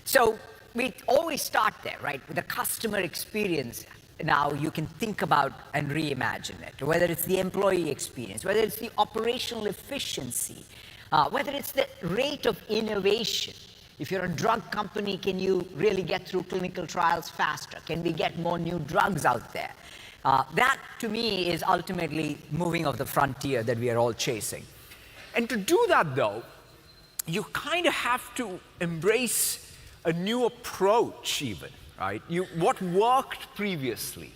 So we always start there, right? With the customer experience. Now you can think about and reimagine it, whether it's the employee experience, whether it's the operational efficiency, whether it's the rate of innovation. If you're a drug company, can you really get through clinical trials faster? Can we get more new drugs out there? That, to me, is ultimately moving of the frontier that we are all chasing. And to do that, though, you kind of have to embrace a new approach even, right? What worked previously.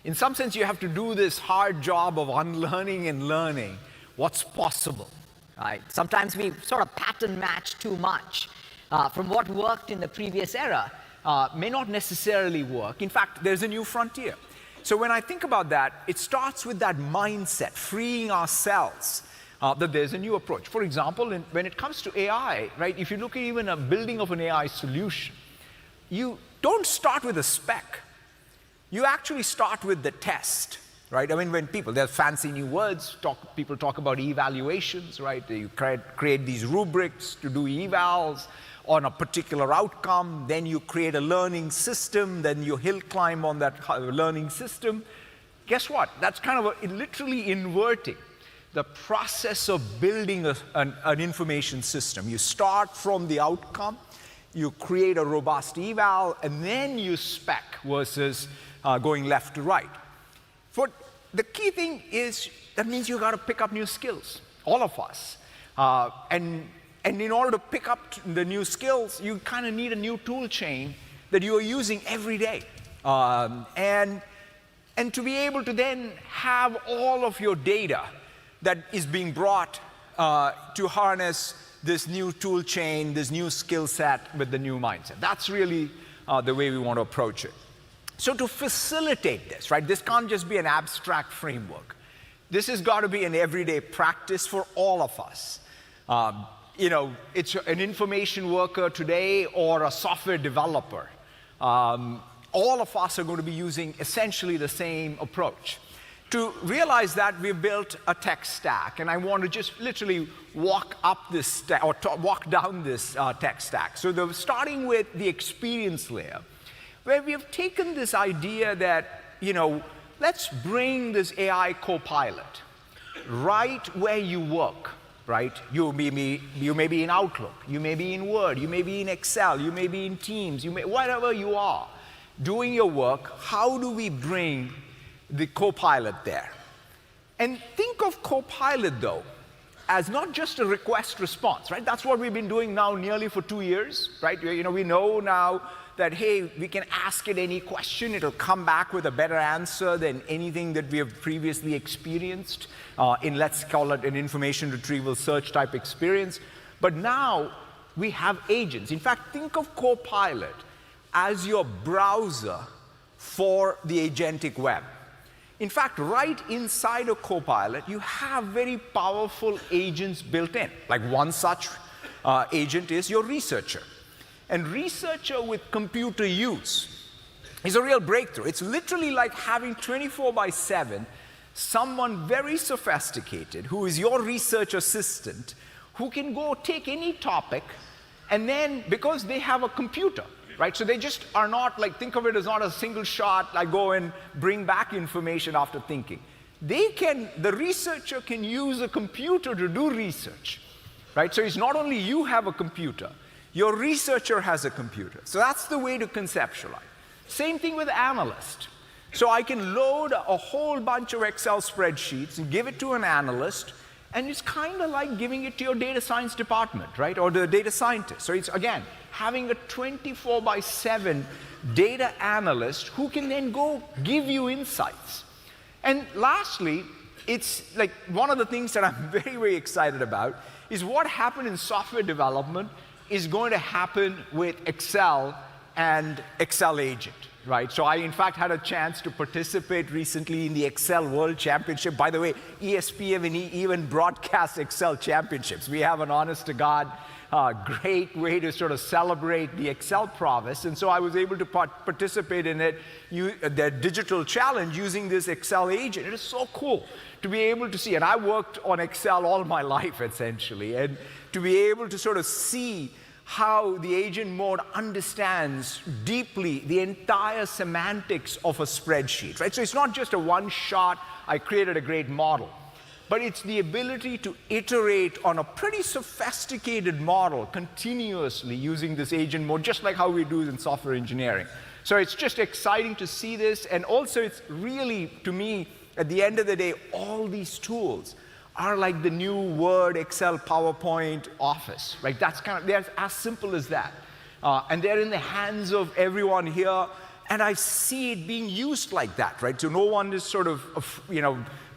In some sense, you have to do this hard job of unlearning and learning what's possible, right? Sometimes we sort of pattern match too much from what worked in the previous era may not necessarily work. In fact, there's a new frontier. So when I think about that, it starts with that mindset, freeing ourselves that there's a new approach. For example, when it comes to AI, right, if you look at even a building of an AI solution, you don't start with a spec. You actually start with the test, right? I mean, when there's fancy new words, people talk about evaluations, right? You create these rubrics to do evals on a particular outcome, then you create a learning system, then you hill climb on that learning system. Guess what? That's kind of literally inverting the process of building an information system. You start from the outcome, you create a robust eval, and then you spec versus going left to right. But the key thing is that means you got to pick up new skills, all of us. And in order to pick up the new skills, you kind of need a new tool chain that you are using every day. And to be able to then have all of your data that is being brought to harness this new tool chain, this new skill set with the new mindset. That's really the way we want to approach it. So to facilitate this, right, this can't just be an abstract framework. This has got to be an everyday practice for all of us. It's an information worker today or a software developer. All of us are going to be using essentially the same approach. To realize that, we've built a tech stack, and I want to just literally walk up this walk down this tech stack. So starting with the experience layer, where we have taken this idea that, let's bring this AI Copilot right where you work, right? You may be in Outlook, you may be in Word, you may be in Excel, you may be in Teams, wherever you are doing your work. How do we bring the Copilot there? And think of Copilot, though, as not just a request response, right? That's what we've been doing now nearly for 2 years, right? We know now that, hey, we can ask it any question. It'll come back with a better answer than anything that we have previously experienced in, let's call it, an information retrieval search type experience. But now we have agents. In fact, think of Copilot as your browser for the agentic web. In fact, right inside of Copilot, you have very powerful agents built in. Like one such agent is your researcher. And researcher with computer use is a real breakthrough. It's literally like having 24/7 someone very sophisticated who is your research assistant who can go take any topic, and then because they have a computer, right? So they just are not like, think of it as not a single shot, like go and bring back information after thinking. The researcher can use a computer to do research, right? So it's not only you have a computer, your researcher has a computer. So that's the way to conceptualize. Same thing with analyst. So I can load a whole bunch of Excel spreadsheets and give it to an analyst, and it's kind of like giving it to your data science department, right? Or the data scientist. So it's, again, having a 24/7 data analyst who can then go give you insights. And lastly, it's like one of the things that I'm very, very excited about is what happened in software development is going to happen with Excel and Excel Agent, right? So I, in fact, had a chance to participate recently in the Excel World Championship. By the way, ESPN even broadcasts Excel Championships. We have an honest-to-God great way to sort of celebrate the Excel prowess. And so I was able to participate in it, the digital challenge using this Excel agent. It is so cool to be able to see. And I worked on Excel all my life, essentially. And to be able to sort of see how the agent mode understands deeply the entire semantics of a spreadsheet, right? So it's not just a one-shot, I created a great model, but it's the ability to iterate on a pretty sophisticated model continuously using this agent mode, just like how we do in software engineering. So it's just exciting to see this, and also it's really, to me, at the end of the day, all these tools are like the new Word, Excel, PowerPoint, Office, right? They're as simple as that. And they're in the hands of everyone here, and I see it being used like that, right? So no one is sort of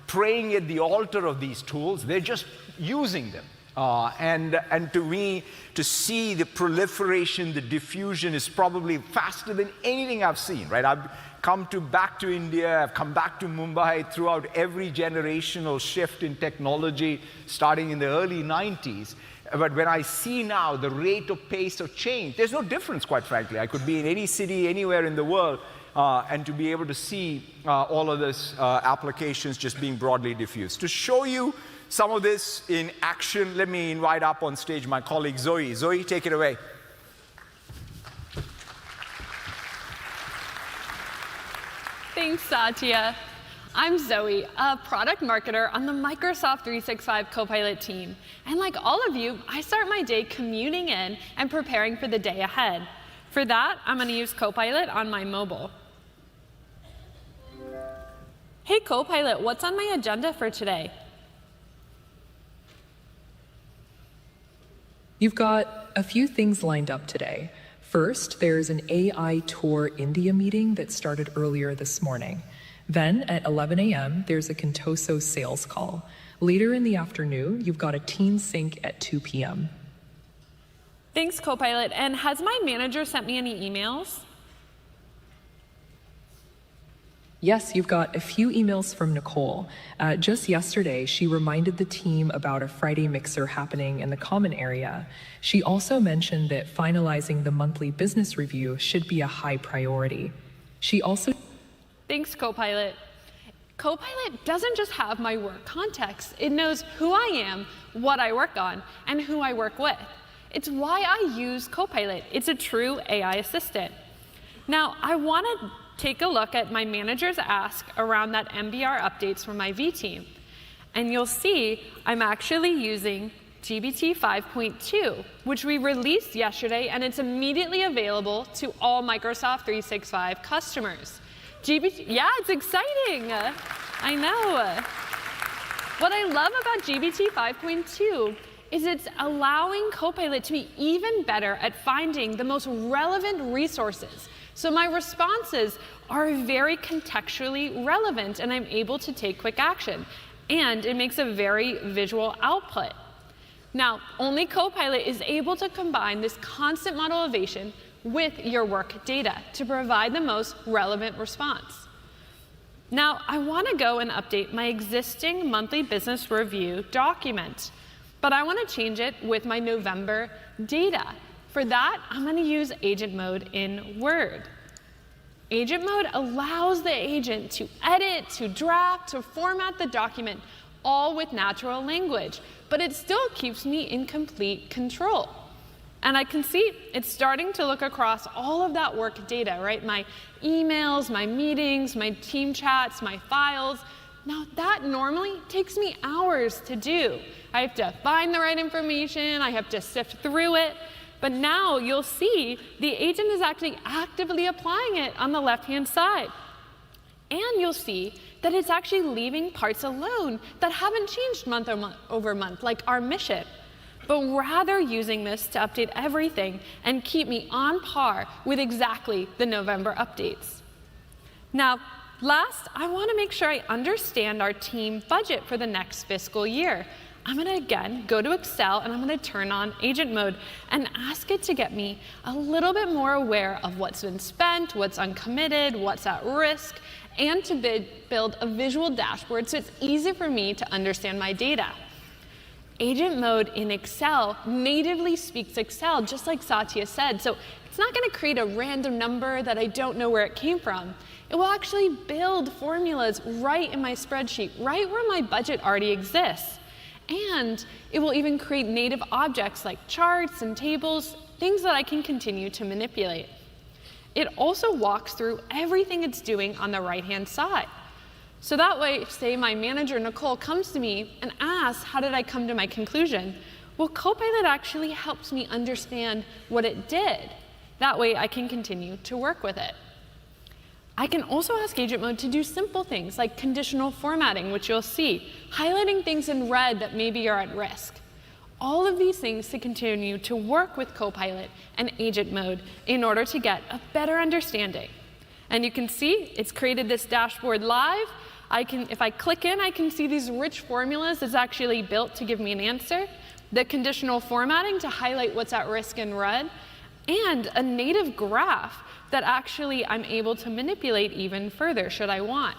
praying at the altar of these tools, they're just using them. And to me, to see the proliferation, the diffusion is probably faster than anything I've seen, right? I've come back to India, I've come back to Mumbai throughout every generational shift in technology, starting in the early 90s. But when I see now the rate of pace of change, there's no difference, quite frankly. I could be in any city, anywhere in the world, and to be able to see all of this applications just being broadly diffused. To show you some of this in action, let me invite up on stage my colleague Zoe. Zoe, take it away. Thanks, Satya. I'm Zoe, a product marketer on the Microsoft 365 Copilot team. And like all of you, I start my day commuting in and preparing for the day ahead. For that, I'm going to use Copilot on my mobile. Hey, Copilot, what's on my agenda for today? You've got a few things lined up today. First, there's an AI Tour India meeting that started earlier this morning. Then, at 11 a.m., there's a Contoso sales call. Later in the afternoon, you've got a team sync at 2 p.m. Thanks, Copilot. And has my manager sent me any emails? Yes, you've got a few emails from Nicole. Just yesterday, she reminded the team about a Friday mixer happening in the common area. She also mentioned that finalizing the monthly business review should be a high priority. She also... Thanks, Copilot. Copilot doesn't just have my work context. It knows who I am, what I work on, and who I work with. It's why I use Copilot. It's a true AI assistant. Now, I want to take a look at my manager's ask around that MBR updates from my V team. And you'll see I'm actually using GPT 5.2, which we released yesterday, and it's immediately available to all Microsoft 365 customers. Yeah, it's exciting. I know. What I love about GPT 5.2 is it's allowing Copilot to be even better at finding the most relevant resources. So my responses are very contextually relevant, and I'm able to take quick action. And it makes a very visual output. Now, only Copilot is able to combine this constant modelization with your work data to provide the most relevant response. Now, I want to go and update my existing monthly business review document, but I want to change it with my November data. For that, I'm going to use agent mode in Word. Agent mode allows the agent to edit, to draft, to format the document, all with natural language, but it still keeps me in complete control. And I can see it's starting to look across all of that work data, right? My emails, my meetings, my team chats, my files. Now, that normally takes me hours to do. I have to find the right information, I have to sift through it. But now you'll see the agent is actually actively applying it on the left-hand side. And you'll see that it's actually leaving parts alone that haven't changed month over month, like our mission, but rather using this to update everything and keep me on par with exactly the November updates. Now, last, I want to make sure I understand our team budget for the next fiscal year. I'm going to, again, go to Excel, and I'm going to turn on agent mode and ask it to get me a little bit more aware of what's been spent, what's uncommitted, what's at risk, and to build a visual dashboard so it's easy for me to understand my data. Agent mode in Excel natively speaks Excel, just like Satya said, so it's not going to create a random number that I don't know where it came from. It will actually build formulas right in my spreadsheet, right where my budget already exists. And it will even create native objects like charts and tables things that I can continue to manipulate. It also walks through everything it's doing on the right-hand side. So that way, say my manager, Nicole, comes to me and asks, how did I come to my conclusion? Well, Copilot actually helps me understand what it did. That way, I can continue to work with it. I can also ask Agent Mode to do simple things like conditional formatting, which you'll see, highlighting things in red that maybe are at risk. All of these things to continue to work with Copilot and Agent Mode in order to get a better understanding. And you can see it's created this dashboard live. If I click in, I can see these rich formulas that's actually built to give me an answer, the conditional formatting to highlight what's at risk in red, and a native graph that actually I'm able to manipulate even further should I want.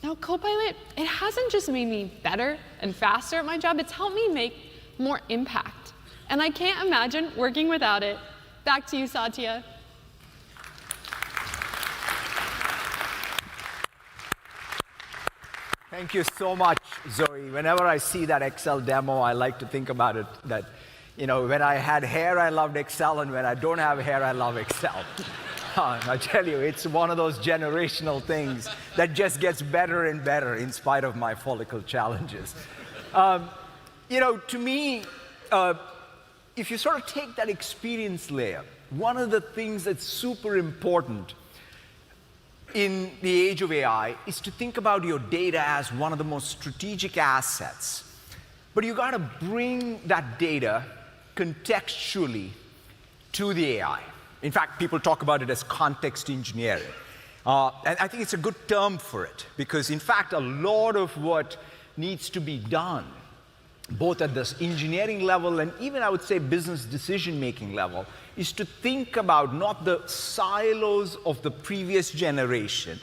Now, Copilot, it hasn't just made me better and faster at my job, it's helped me make more impact. And I can't imagine working without it. Back to you, Satya. Thank you so much, Zoe. Whenever I see that Excel demo, I like to think about it that, when I had hair, I loved Excel, and when I don't have hair, I love Excel. I tell you, it's one of those generational things that just gets better and better in spite of my follicle challenges. To me, if you sort of take that experience layer, one of the things that's super important in the age of AI is to think about your data as one of the most strategic assets. But you got to bring that data contextually to the AI. In fact, people talk about it as context engineering. And I think it's a good term for it, because in fact, a lot of what needs to be done, both at this engineering level and even I would say business decision-making level, is to think about not the silos of the previous generation,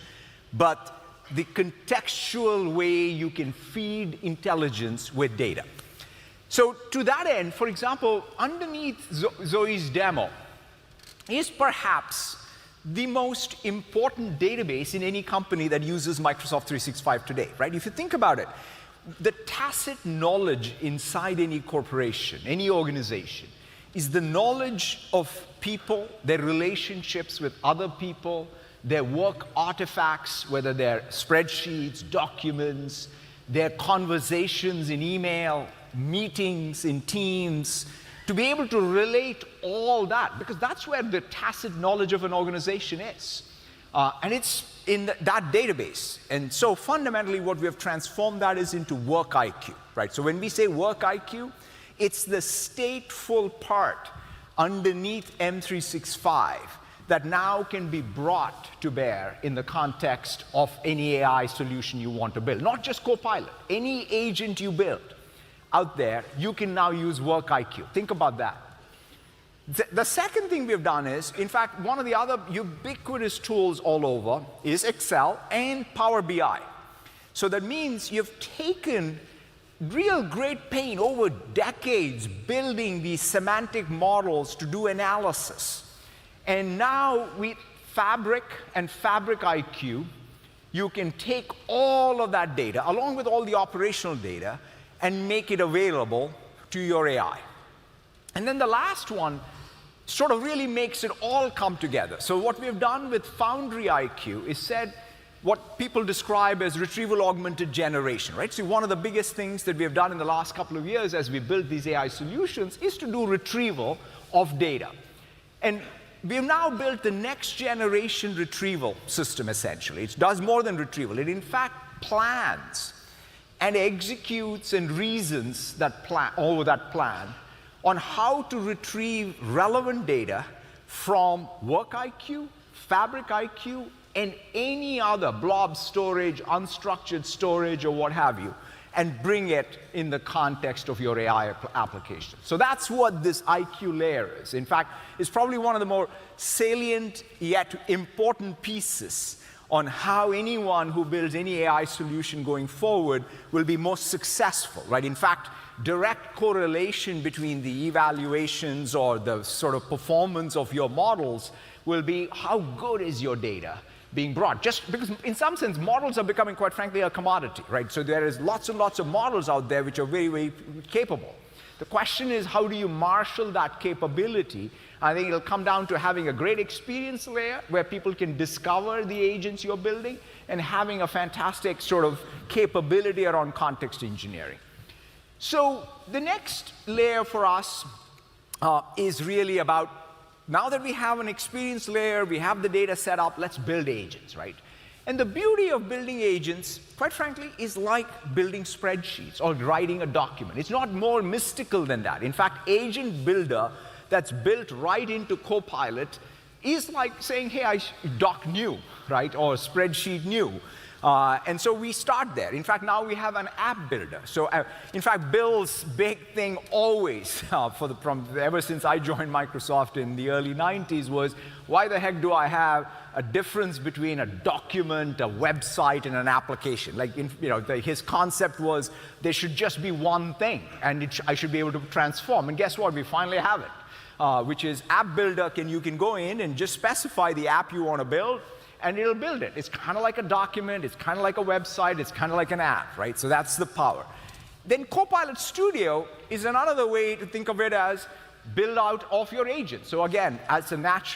but the contextual way you can feed intelligence with data. So to that end, for example, underneath Zoe's demo is perhaps the most important database in any company that uses Microsoft 365 today, right? If you think about it, the tacit knowledge inside any corporation, any organization, is the knowledge of people, their relationships with other people, their work artifacts, whether they're spreadsheets, documents, their conversations in email, meetings in Teams, to be able to relate all that, because that's where the tacit knowledge of an organization is. And it's in that database. And so fundamentally what we have transformed that is into work IQ, right? So when we say work IQ, it's the stateful part underneath M365 that now can be brought to bear in the context of any AI solution you want to build. Not just Copilot, any agent you build out there, you can now use work IQ. Think about that. The second thing we've done is, in fact, one of the other ubiquitous tools all over is Excel and Power BI. So that means you've taken real great pain over decades building these semantic models to do analysis. And now with Fabric and Fabric IQ, you can take all of that data, along with all the operational data, and make it available to your AI. And then the last one sort of really makes it all come together. So what we've done with Foundry IQ is said what people describe as retrieval augmented generation, right? So one of the biggest things that we have done in the last couple of years as we build these AI solutions is to do retrieval of data. And we've now built the next generation retrieval system, essentially. It does more than retrieval. It in fact plans and executes and reasons that plan, over that plan, on how to retrieve relevant data from Work IQ, Fabric IQ, and any other blob storage, unstructured storage, or what have you, and bring it in the context of your AI application. So that's what this IQ layer is. In fact, it's probably one of the more salient yet important pieces on how anyone who builds any AI solution going forward will be most successful, right? In fact, direct correlation between the evaluations or the sort of performance of your models will be how good is your data being brought. Just because in some sense, models are becoming, quite frankly, a commodity, right? So there is lots and lots of models out there which are very, very capable. The question is, how do you marshal that capability I think it'll come down to having a great experience layer where people can discover the agents you're building, and having a fantastic sort of capability around context engineering. So the next layer for us is really about, now that we have an experience layer, we have the data set up, let's build agents, right? And the beauty of building agents, quite frankly, is like building spreadsheets or writing a document. It's not more mystical than that. In fact, Agent Builder that's built right into Copilot is like saying, hey, doc new, right? Or spreadsheet new. And so we start there. In fact, now we have an app builder. So in fact, Bill's big thing always, ever since I joined Microsoft in the early 90s, was why the heck do I have a difference between a document, a website, and an application? Like, his concept was there should just be one thing, and I should be able to transform. And guess what? We finally have it, which is App Builder. You can go in and just specify the app you want to build, and it'll build it. It's kind of like a document, it's kind of like a website, it's kind of like an app, right? So that's the power. Then Copilot Studio is another way to think of it as build out of your agent. So again, as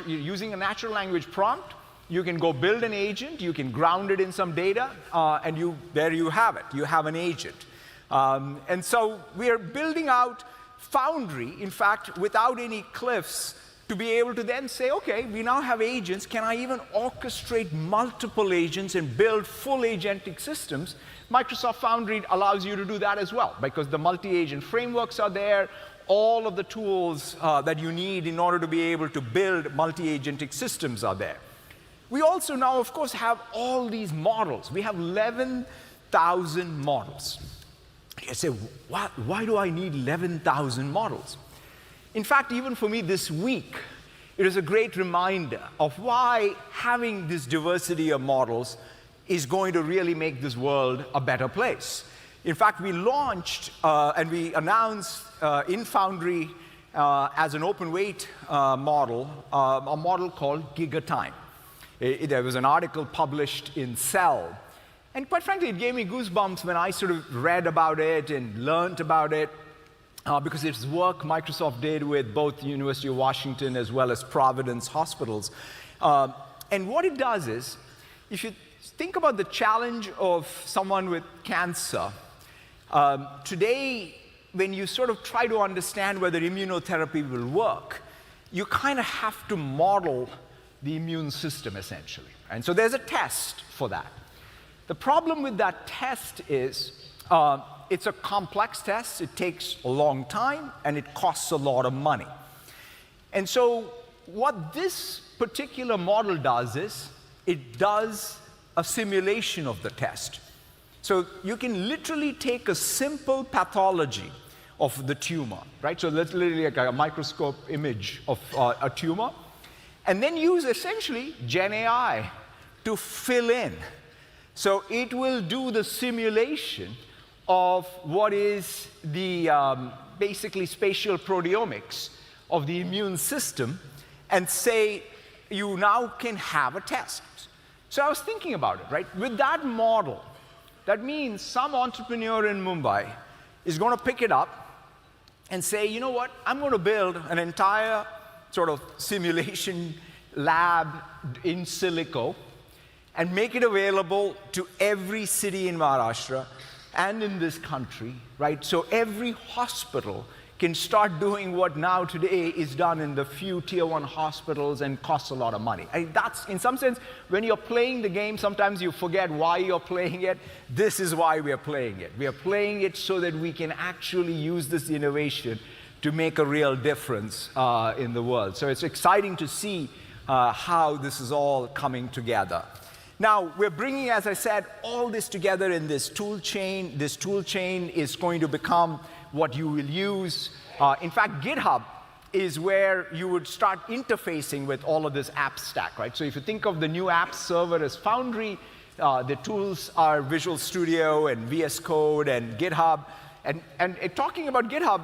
using a natural language prompt, you can go build an agent, you can ground it in some data, and there you have it. You have an agent. And so we are building out Foundry, in fact, without any cliffs, to be able to then say, okay, we now have agents. Can I even orchestrate multiple agents and build full agentic systems? Microsoft Foundry allows you to do that as well, because the multi-agent frameworks are there. All of the tools that you need in order to be able to build multi-agentic systems are there. We also now, of course, have all these models. We have 11,000 models. You say, why do I need 11,000 models? In fact, even for me this week, it is a great reminder of why having this diversity of models is going to really make this world a better place. In fact, we launched and we announced in Foundry as an open weight model, a model called GigaTime. There was an article published in Cell. And quite frankly, it gave me goosebumps when I sort of read about it and learned about it. Because it's work Microsoft did with both the University of Washington as well as Providence hospitals. And what it does is, if you think about the challenge of someone with cancer, today, when you sort of try to understand whether immunotherapy will work, you kind of have to model the immune system, essentially. And so there's a test for that. The problem with that test is, it's a complex test, it takes a long time, and it costs a lot of money. And so what this particular model does is, it does a simulation of the test. So you can literally take a simple pathology of the tumor, right? So that's literally like a microscope image of a tumor, and then use essentially Gen AI to fill in. So it will do the simulation of what is the basically spatial proteomics of the immune system, and say you now can have a test. So I was thinking about it, right? With that model, that means some entrepreneur in Mumbai is going to pick it up and say, you know what, I'm going to build an entire sort of simulation lab in silico and make it available to every city in Maharashtra and in this country, right? So every hospital can start doing what now today is done in the few tier 1 hospitals and costs a lot of money. That's, in some sense, when you're playing the game, sometimes you forget why you're playing it. This is why we are playing it. We are playing it so that we can actually use this innovation to make a real difference in the world. So it's exciting to see how this is all coming together. Now, we're bringing, as I said, all this together in this tool chain. This tool chain is going to become what you will use. In fact, GitHub is where you would start interfacing with all of this app stack, right? So if you think of the new app server as Foundry, the tools are Visual Studio and VS Code and GitHub. And talking about GitHub,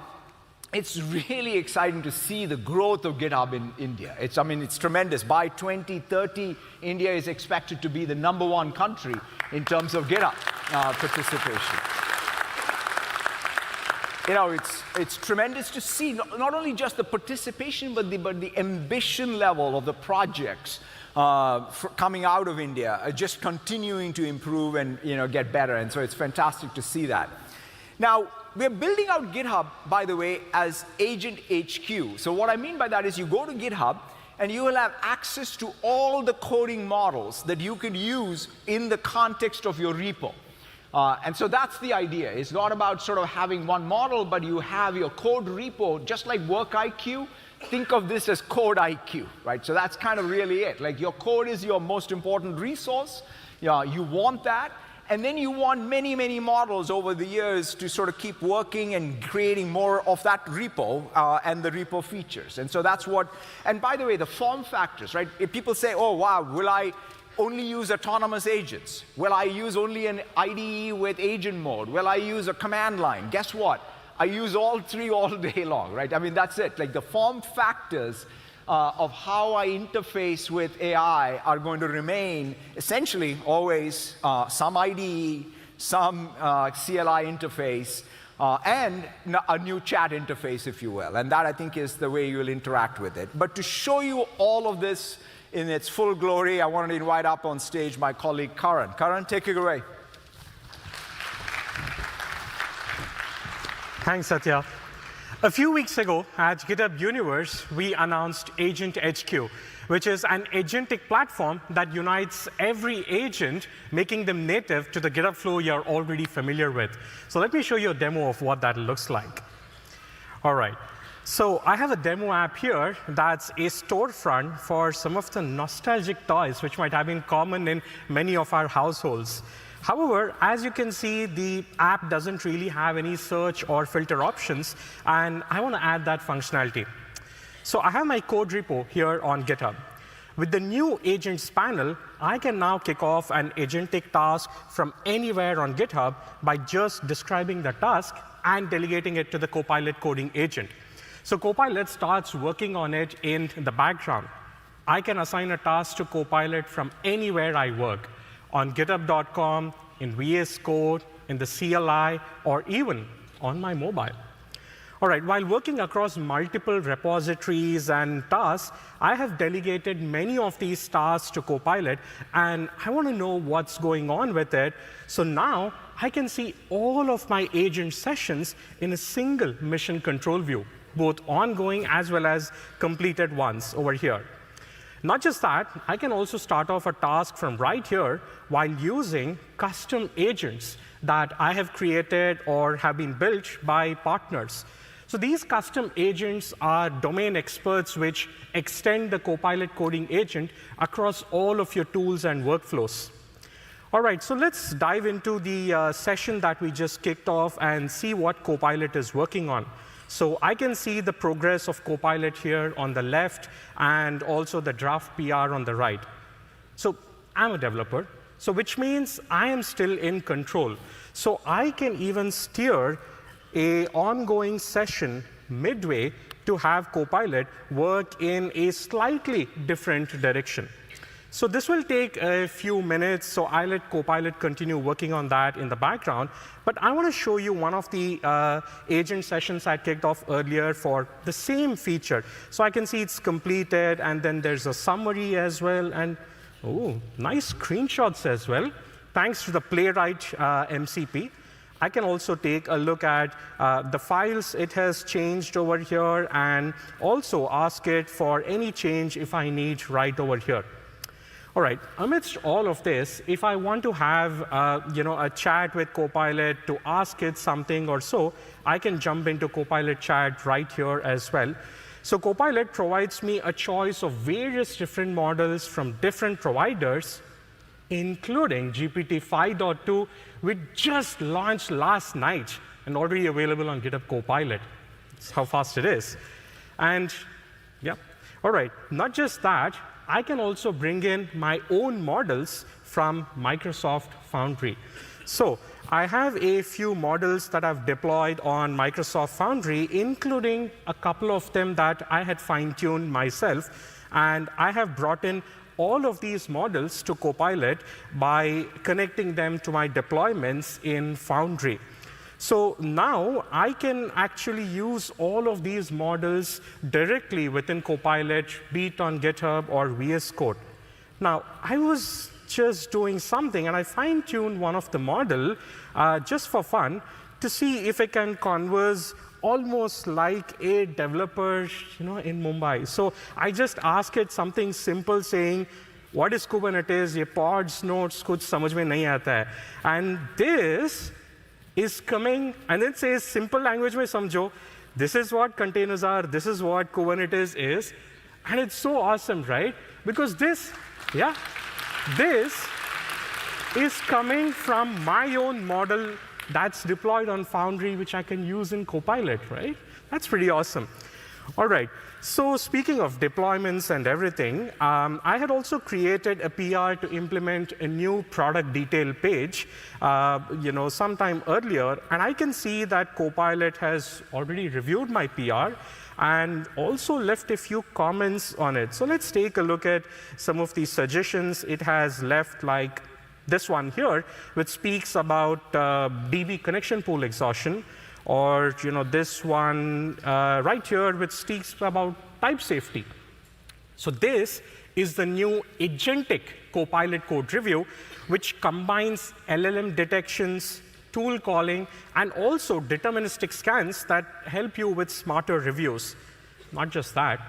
it's really exciting to see the growth of GitHub in India. It's tremendous. By 2030, India is expected to be the #1 country in terms of GitHub participation. it's tremendous to see not only just the participation, but the ambition level of the projects coming out of India, just continuing to improve and get better. And so it's fantastic to see that. Now, we're building out GitHub, by the way, as Agent HQ. So what I mean by that is you go to GitHub, and you will have access to all the coding models that you could use in the context of your repo. And so that's the idea. It's not about sort of having one model, but you have your code repo, just like Work IQ. Think of this as Code IQ, right? So that's kind of really it. Like your code is your most important resource. You want that. And then you want many, many models over the years to sort of keep working and creating more of that repo and the repo features. And so that's what, and by the way, the form factors, right? If people say, oh, wow, will I only use autonomous agents? Will I use only an IDE with agent mode? Will I use a command line? Guess what? I use all three all day long, right? I mean, that's it. Like the form factors of how I interface with AI are going to remain essentially always some IDE, some CLI interface, and a new chat interface, if you will. And that, I think, is the way you'll interact with it. But to show you all of this in its full glory, I wanted to invite up on stage my colleague, Karan. Karan, take it away. Thanks, Satya. A few weeks ago at GitHub Universe, we announced Agent HQ, which is an agentic platform that unites every agent, making them native to the GitHub flow you're already familiar with. So let me show you a demo of what that looks like. All right. So I have a demo app here that's a storefront for some of the nostalgic toys which might have been common in many of our households. However, as you can see, the app doesn't really have any search or filter options, and I want to add that functionality. So I have my code repo here on GitHub. With the new Agents panel, I can now kick off an agentic task from anywhere on GitHub by just describing the task and delegating it to the Copilot coding agent. So Copilot starts working on it in the background. I can assign a task to Copilot from anywhere I work, on github.com, in VS Code, in the CLI, or even on my mobile. All right, while working across multiple repositories and tasks, I have delegated many of these tasks to Copilot, and I want to know what's going on with it. So now I can see all of my agent sessions in a single mission control view, both ongoing as well as completed ones over here. Not just that, I can also start off a task from right here while using custom agents that I have created or have been built by partners. So these custom agents are domain experts which extend the Copilot coding agent across all of your tools and workflows. All right, so let's dive into the session that we just kicked off and see what Copilot is working on. So I can see the progress of Copilot here on the left and also the draft PR on the right. So I'm a developer, so which means I am still in control. So I can even steer an ongoing session midway to have Copilot work in a slightly different direction. So this will take a few minutes, so I'll let Copilot continue working on that in the background. But I want to show you one of the agent sessions I kicked off earlier for the same feature. So I can see it's completed, and then there's a summary as well, and oh, nice screenshots as well, thanks to the Playwright MCP. I can also take a look at the files it has changed over here, and also ask it for any change if I need right over here. All right, amidst all of this, if I want to have a chat with Copilot to ask it something or so, I can jump into Copilot chat right here as well. So Copilot provides me a choice of various different models from different providers, including GPT 5.2, which just launched last night and already available on GitHub Copilot. That's how fast it is. And yeah, all right, not just that, I can also bring in my own models from Microsoft Foundry. So I have a few models that I've deployed on Microsoft Foundry, including a couple of them that I had fine-tuned myself. And I have brought in all of these models to Copilot by connecting them to my deployments in Foundry. So now I can actually use all of these models directly within Copilot, be it on GitHub or VS Code. Now, I was just doing something, and I fine-tuned one of the model just for fun to see if I can converse almost like a developer, in Mumbai. So I just asked it something simple, saying, "What is Kubernetes? ये pods, nodes, कुछ समझ में नहीं आता है." And this is coming, and it says simple language में समझो. This is what containers are. This is what Kubernetes is, and it's so awesome, right? Because this is coming from my own model that's deployed on Foundry, which I can use in Copilot, right? That's pretty awesome. All right, so speaking of deployments and everything, I had also created a PR to implement a new product detail page, sometime earlier, and I can see that Copilot has already reviewed my PR and also left a few comments on it. So let's take a look at some of these suggestions it has left, like this one here, which speaks about DB connection pool exhaustion, or this one right here, which speaks about type safety. So this is the new agentic Copilot code review, which combines LLM detections, tool calling, and also deterministic scans that help you with smarter reviews. Not just that,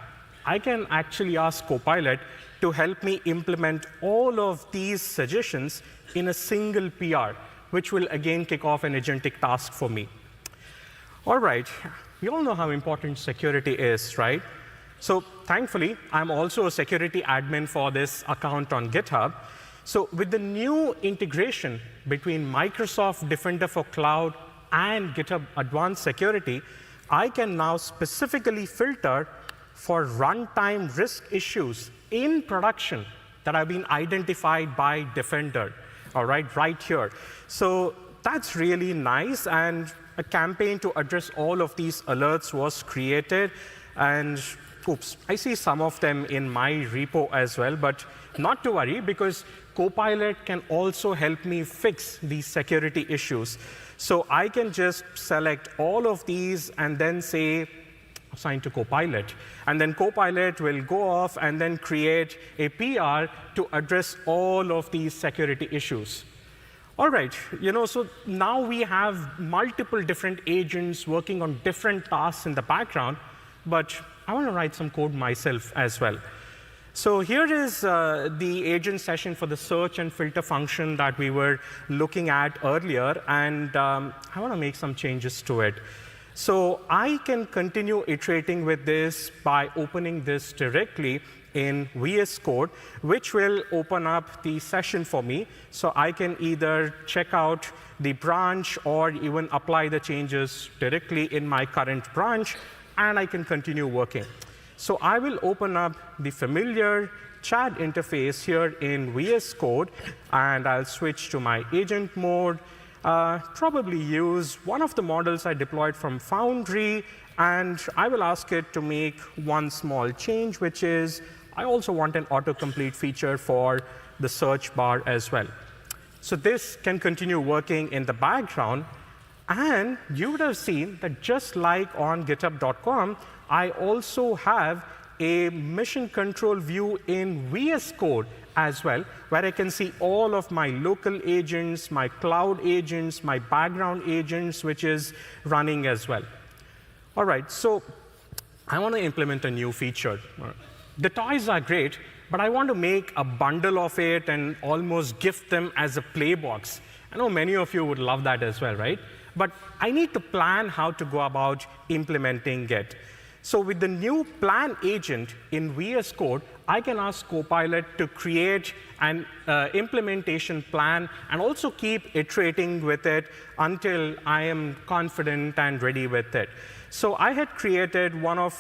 I can actually ask Copilot to help me implement all of these suggestions in a single PR, which will again kick off an agentic task for me. All right, we all know how important security is, right? So thankfully, I'm also a security admin for this account on GitHub. So with the new integration between Microsoft Defender for Cloud and GitHub Advanced Security, I can now specifically filter for runtime risk issues in production that have been identified by Defender, all right here. So that's really nice, and a campaign to address all of these alerts was created. And oops, I see some of them in my repo as well, but not to worry, because Copilot can also help me fix these security issues. So I can just select all of these and then say, assign to Copilot. And then Copilot will go off and then create a PR to address all of these security issues. All right, so now we have multiple different agents working on different tasks in the background, but I want to write some code myself as well. So here is the agent session for the search and filter function that we were looking at earlier, and I want to make some changes to it. So I can continue iterating with this by opening this directly in VS Code, which will open up the session for me. So I can either check out the branch or even apply the changes directly in my current branch, and I can continue working. So I will open up the familiar chat interface here in VS Code, and I'll switch to my agent mode, probably use one of the models I deployed from Foundry, and I will ask it to make one small change, which is I also want an autocomplete feature for the search bar as well. So this can continue working in the background, and you would have seen that just like on github.com, I also have a mission control view in VS Code as well, where I can see all of my local agents, my cloud agents, my background agents, which is running as well. All right, so I want to implement a new feature. The toys are great, but I want to make a bundle of it and almost gift them as a play box. I know many of you would love that as well, right? But I need to plan how to go about implementing it. So with the new plan agent in VS Code, I can ask Copilot to create an implementation plan and also keep iterating with it until I am confident and ready with it. So I had created one of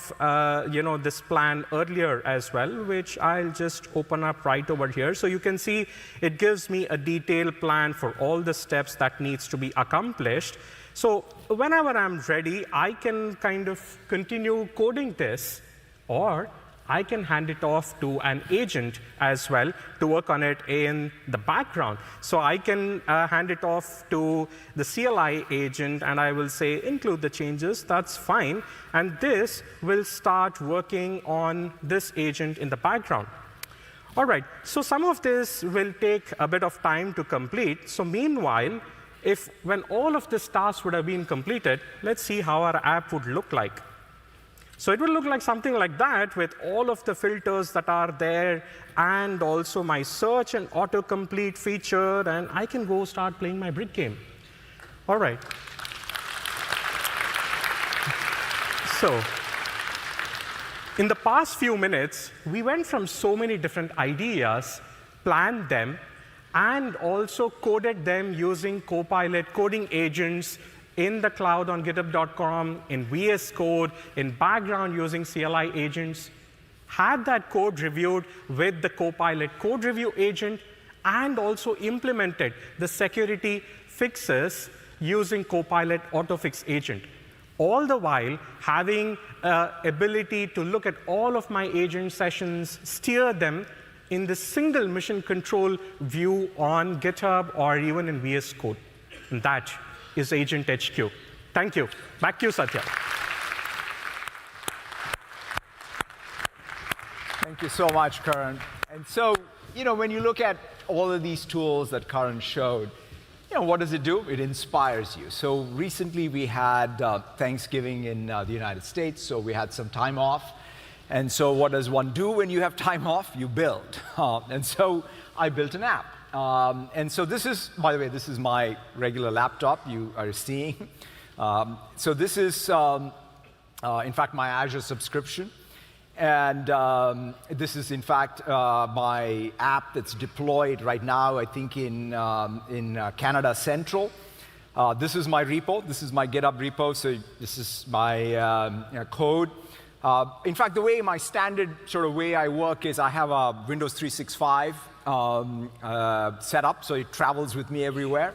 this plan earlier as well, which I'll just open up right over here. So you can see it gives me a detailed plan for all the steps that needs to be accomplished. So whenever I'm ready, I can kind of continue coding this, or I can hand it off to an agent as well to work on it in the background. So I can hand it off to the CLI agent, and I will say, include the changes. That's fine. And this will start working on this agent in the background. All right, so some of this will take a bit of time to complete. So meanwhile, when all of this tasks would have been completed, let's see how our app would look like. So it will look like something like that with all of the filters that are there and also my search and autocomplete feature, and I can go start playing my brick game. All right. So in the past few minutes, we went from so many different ideas, planned them, and also coded them using Copilot coding agents in the cloud on github.com, in VS Code, in background using CLI agents, had that code reviewed with the Copilot code review agent, and also implemented the security fixes using Copilot autofix agent. All the while having ability to look at all of my agent sessions, steer them in the single mission control view on GitHub or even in VS Code. And that is Agent HQ. Thank you. Back to you, Satya. Thank you so much, Karan. And so, when you look at all of these tools that Karan showed, what does it do? It inspires you. So recently we had Thanksgiving in the United States, so we had some time off. And so what does one do when you have time off? You build. And so I built an app. And so this is, by the way, this is my regular laptop you are seeing. So this is, in fact, my Azure subscription. And this is, in fact, my app that's deployed right now, I think, in Canada Central. This is my repo. This is my GitHub repo. So this is my code. In fact, the way my standard sort of way I work is I have a Windows 365 set up, so it travels with me everywhere.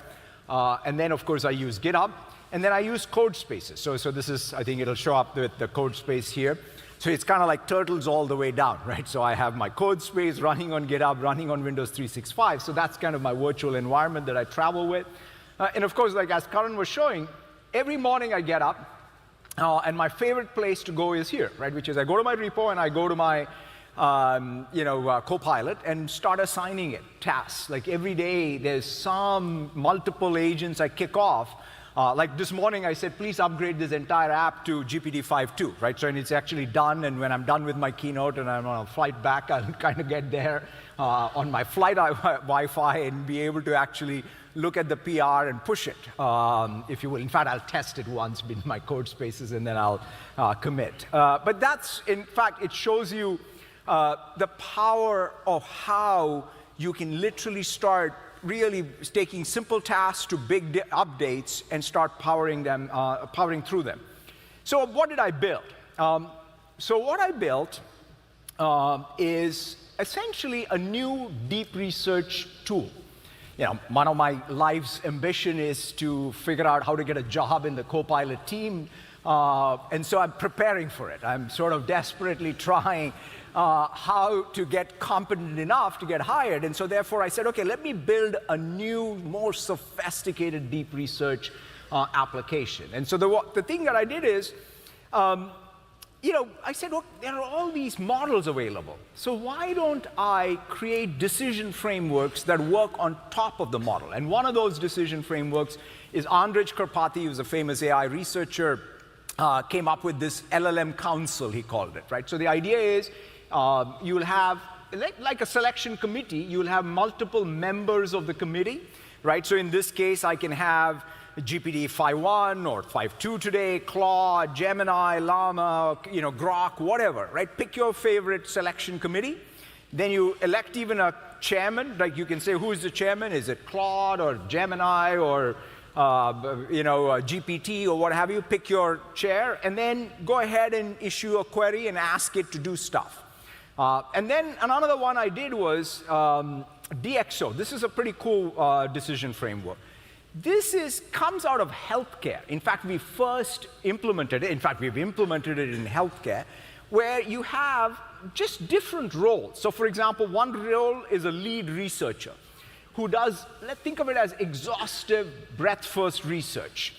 And then, of course, I use GitHub. And then I use code spaces. So this is, I think it'll show up with the code space here. So it's kind of like turtles all the way down, right? So I have my code space running on GitHub, running on Windows 365. So that's kind of my virtual environment that I travel with. And of course, like as Karan was showing, every morning I get up, and my favorite place to go is here, right? Which is I go to my repo and I go to my Copilot and start assigning it tasks. Like every day, there's some multiple agents I kick off. Like this morning, I said, please upgrade this entire app to GPT-5.2, right? So and it's actually done, and when I'm done with my keynote and I'm on a flight back, I'll kind of get there on my flight Wi-Fi and be able to actually look at the PR and push it, if you will. In fact, I'll test it once in my code spaces, and then I'll commit. But that's, in fact, it shows you the power of how you can literally start really taking simple tasks to big updates and start powering through them. So what did I build? So what I built is essentially a new deep research tool. One of my life's ambition is to figure out how to get a job in the Copilot team, and so I'm preparing for it. I'm sort of desperately trying how to get competent enough to get hired. And so therefore I said, okay, let me build a new, more sophisticated deep research application. And so the thing that I did is, I said, look, there are all these models available. So why don't I create decision frameworks that work on top of the model? And one of those decision frameworks is Andrej Karpathy, who's a famous AI researcher, came up with this LLM council, he called it, right? So the idea is, you'll have, like a selection committee, you'll have multiple members of the committee, right? So in this case, I can have GPT 5.1 or 5.2 today, Claude, Gemini, Llama, Grok, whatever, right? Pick your favorite selection committee. Then you elect even a chairman, like you can say, who is the chairman? Is it Claude or Gemini or GPT or what have you? Pick your chair, and then go ahead and issue a query and ask it to do stuff. And then another one I did was DxO. This is a pretty cool decision framework. This comes out of healthcare. In fact, we first implemented it. In fact, we've implemented it in healthcare, where you have just different roles. So for example, one role is a lead researcher who does, let's think of it as exhaustive, breadth-first research.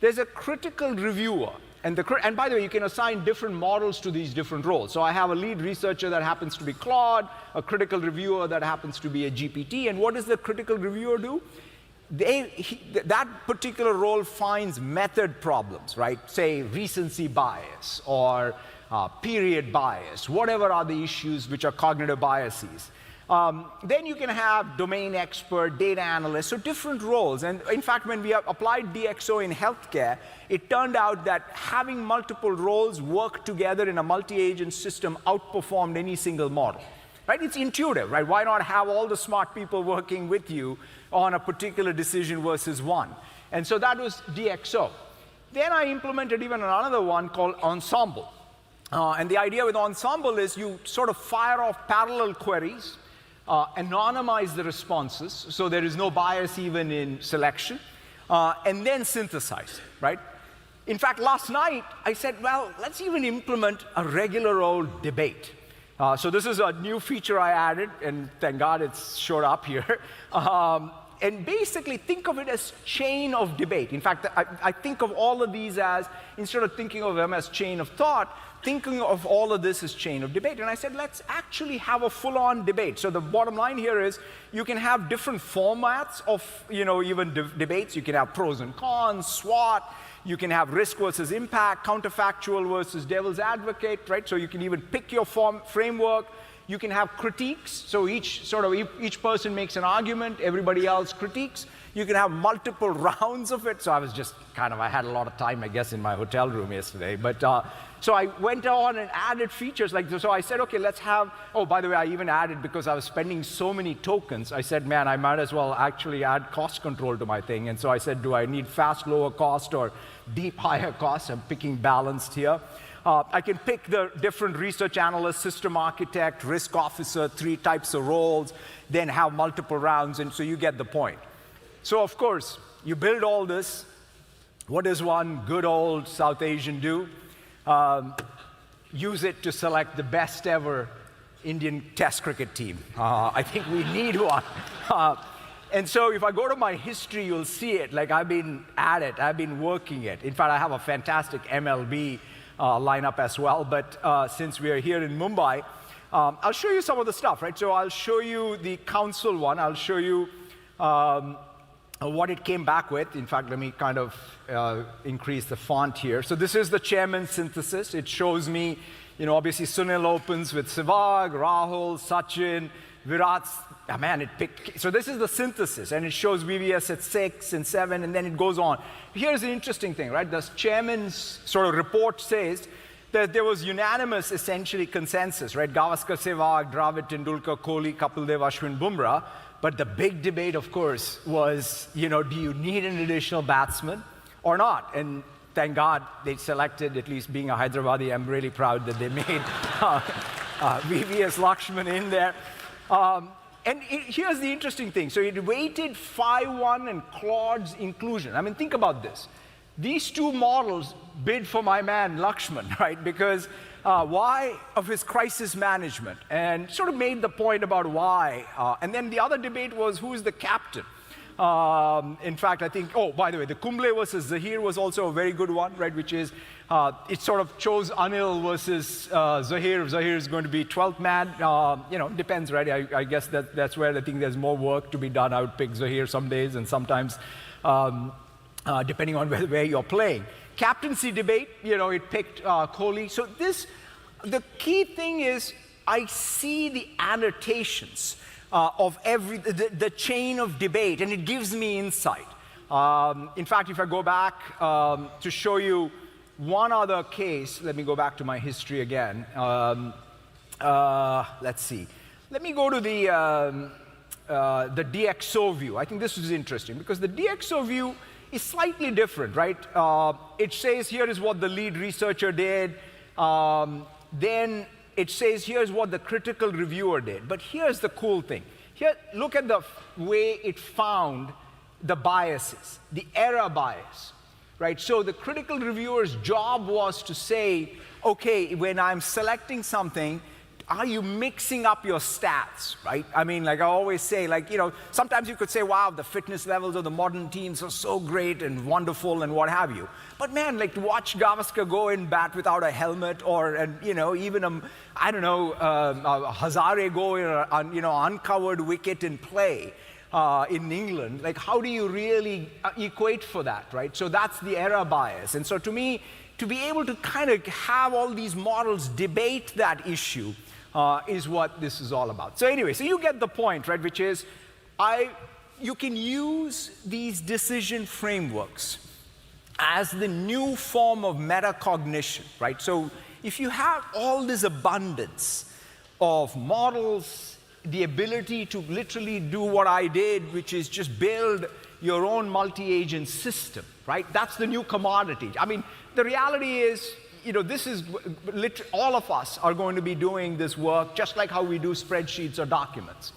There's a critical reviewer. And by the way, you can assign different models to these different roles. So I have a lead researcher that happens to be Claude, a critical reviewer that happens to be a GPT. And what does the critical reviewer do? That particular role finds method problems, right? Say recency bias or period bias, whatever are the issues which are cognitive biases. Then you can have domain expert, data analyst, so different roles. And in fact, when we applied DXO in healthcare, it turned out that having multiple roles work together in a multi-agent system outperformed any single model. Right? It's intuitive, right? Why not have all the smart people working with you on a particular decision versus one? And so that was DXO. Then I implemented even another one called Ensemble. And the idea with Ensemble is you sort of fire off parallel queries, anonymize the responses, so there is no bias even in selection, and then synthesize, right? In fact, last night, I said, well, let's even implement a regular old debate. So this is a new feature I added, and thank God it's showed up here. And basically, think of it as chain of debate. In fact, I think of all of these as, instead of thinking of them as chain of thought, thinking of all of this as chain of debate. And I said, let's actually have a full-on debate. So the bottom line here is, you can have different formats of, even debates. You can have pros and cons, SWOT. You can have risk versus impact, counterfactual versus devil's advocate, right? So you can even pick your framework. You can have critiques. So each person makes an argument, everybody else critiques. You can have multiple rounds of it. So I was just I had a lot of time, I guess, in my hotel room yesterday. But so I went on and added features like this. So I said, okay, let's have, oh, by the way, I even added, because I was spending so many tokens, I said, man, I might as well actually add cost control to my thing. And so I said, do I need fast, lower cost or deep, higher cost? I'm picking balanced here. I can pick the different research analyst, system architect, risk officer, 3 types of roles, then have multiple rounds, and so you get the point. So of course, you build all this. What does one good old South Asian do? Use it to select the best ever Indian Test cricket team. I think we need one. And so if I go to my history, you'll see it. Like, I've been at it. I've been working it. In fact, I have a fantastic MLB lineup as well. But since we are here in Mumbai, I'll show you some of the stuff, right? So I'll show you the council one. I'll show you what it came back with. In fact, let me kind of increase the font here. So this is the chairman's synthesis. It shows me, obviously Sunil opens with Sehwag, Rahul, Sachin, Virat. Oh, man, it picked. So this is the synthesis, and it shows VVS at 6 and 7, and then it goes on. Here's the interesting thing, right? The chairman's sort of report says that there was unanimous, essentially, consensus, right? Gavaskar, Sehwag, Dravid, Tendulkar, Kohli, Kapil Dev, Ashwin, Bumrah. But the big debate, of course, was, do you need an additional batsman or not? And thank God they selected, at least being a Hyderabadi, I'm really proud that they made VVS Lakshman in there. And here's the interesting thing. So it weighted 5-1 and Claude's inclusion. I mean, think about this. These 2 models bid for my man Lakshman, right? Because why? Of his crisis management, and sort of made the point about why. And then the other debate was, who is the captain? In fact, I think, oh, by the way, the Kumble versus Zahir was also a very good one, right? Which is, it sort of chose Anil versus Zahir. Zahir is going to be 12th man. Depends, right? I guess that's where I think there's more work to be done. I would pick Zahir some days, and sometimes, depending on where you're playing. Captaincy debate, it picked Kohli. So the key thing is, I see the annotations of the chain of debate, and it gives me insight. In fact, if I go back to show you one other case, let me go back to my history again. Let's see. Let me go to the DXO view. I think this is interesting, because the DXO view is slightly different, right? It says here is what the lead researcher did. Then it says here's what the critical reviewer did. But here's the cool thing. Here, look at the way it found the biases, the error bias, right? So the critical reviewer's job was to say, okay, when I'm selecting something, are you mixing up your stats, right? I mean, like I always say, like, you know, sometimes you could say, wow, the fitness levels of the modern teams are so great and wonderful and what have you. But man, like to watch Gavaskar go in bat without a helmet, or, and, you know, even a Hazare go in a, you know, uncovered wicket in play in England, like how do you really equate for that, right? So that's the error bias. And so to me, to be able to kind of have all these models debate that issue is what this is all about. So anyway, so you get the point, right? Which is, you can use these decision frameworks as the new form of metacognition, right? So if you have all this abundance of models, the ability to literally do what I did, which is just build your own multi-agent system, right? That's the new commodity. I mean, the reality is, you know, this is all of us are going to be doing this work just like how we do spreadsheets or documents.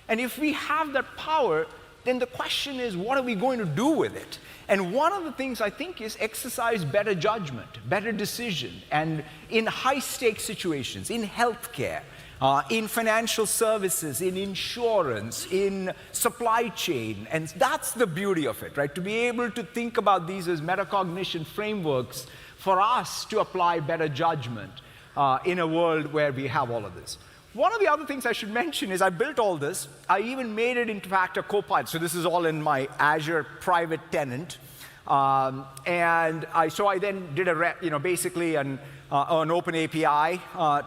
And if we have that power, then the question is, what are we going to do with it? And one of the things I think is exercise better judgment, better decision, and in high-stakes situations, in healthcare, in financial services, in insurance, in supply chain. And that's the beauty of it, right? To be able to think about these as metacognition frameworks for us to apply better judgment in a world where we have all of this. One of the other things I should mention is I built all this. I even made it, in fact, a Copilot. So this is all in my Azure private tenant. So I then did basically an open API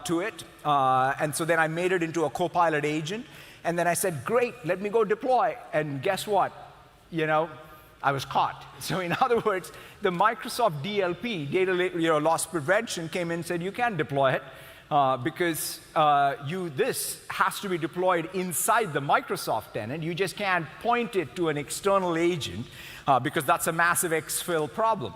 to it. And so then I made it into a Copilot agent. And then I said, great, let me go deploy. And guess what? You know, I was caught. So in other words, the Microsoft DLP, data loss prevention, came in and said, you can't deploy it because this has to be deployed inside the Microsoft tenant. You just can't point it to an external agent because that's a massive exfil problem.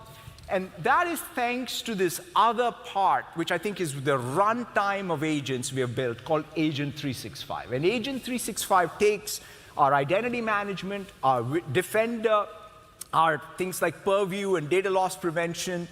And that is thanks to this other part, which I think is the runtime of agents we have built, called Agent 365. And Agent 365 takes our identity management, our Defender, our things like Purview and data loss prevention,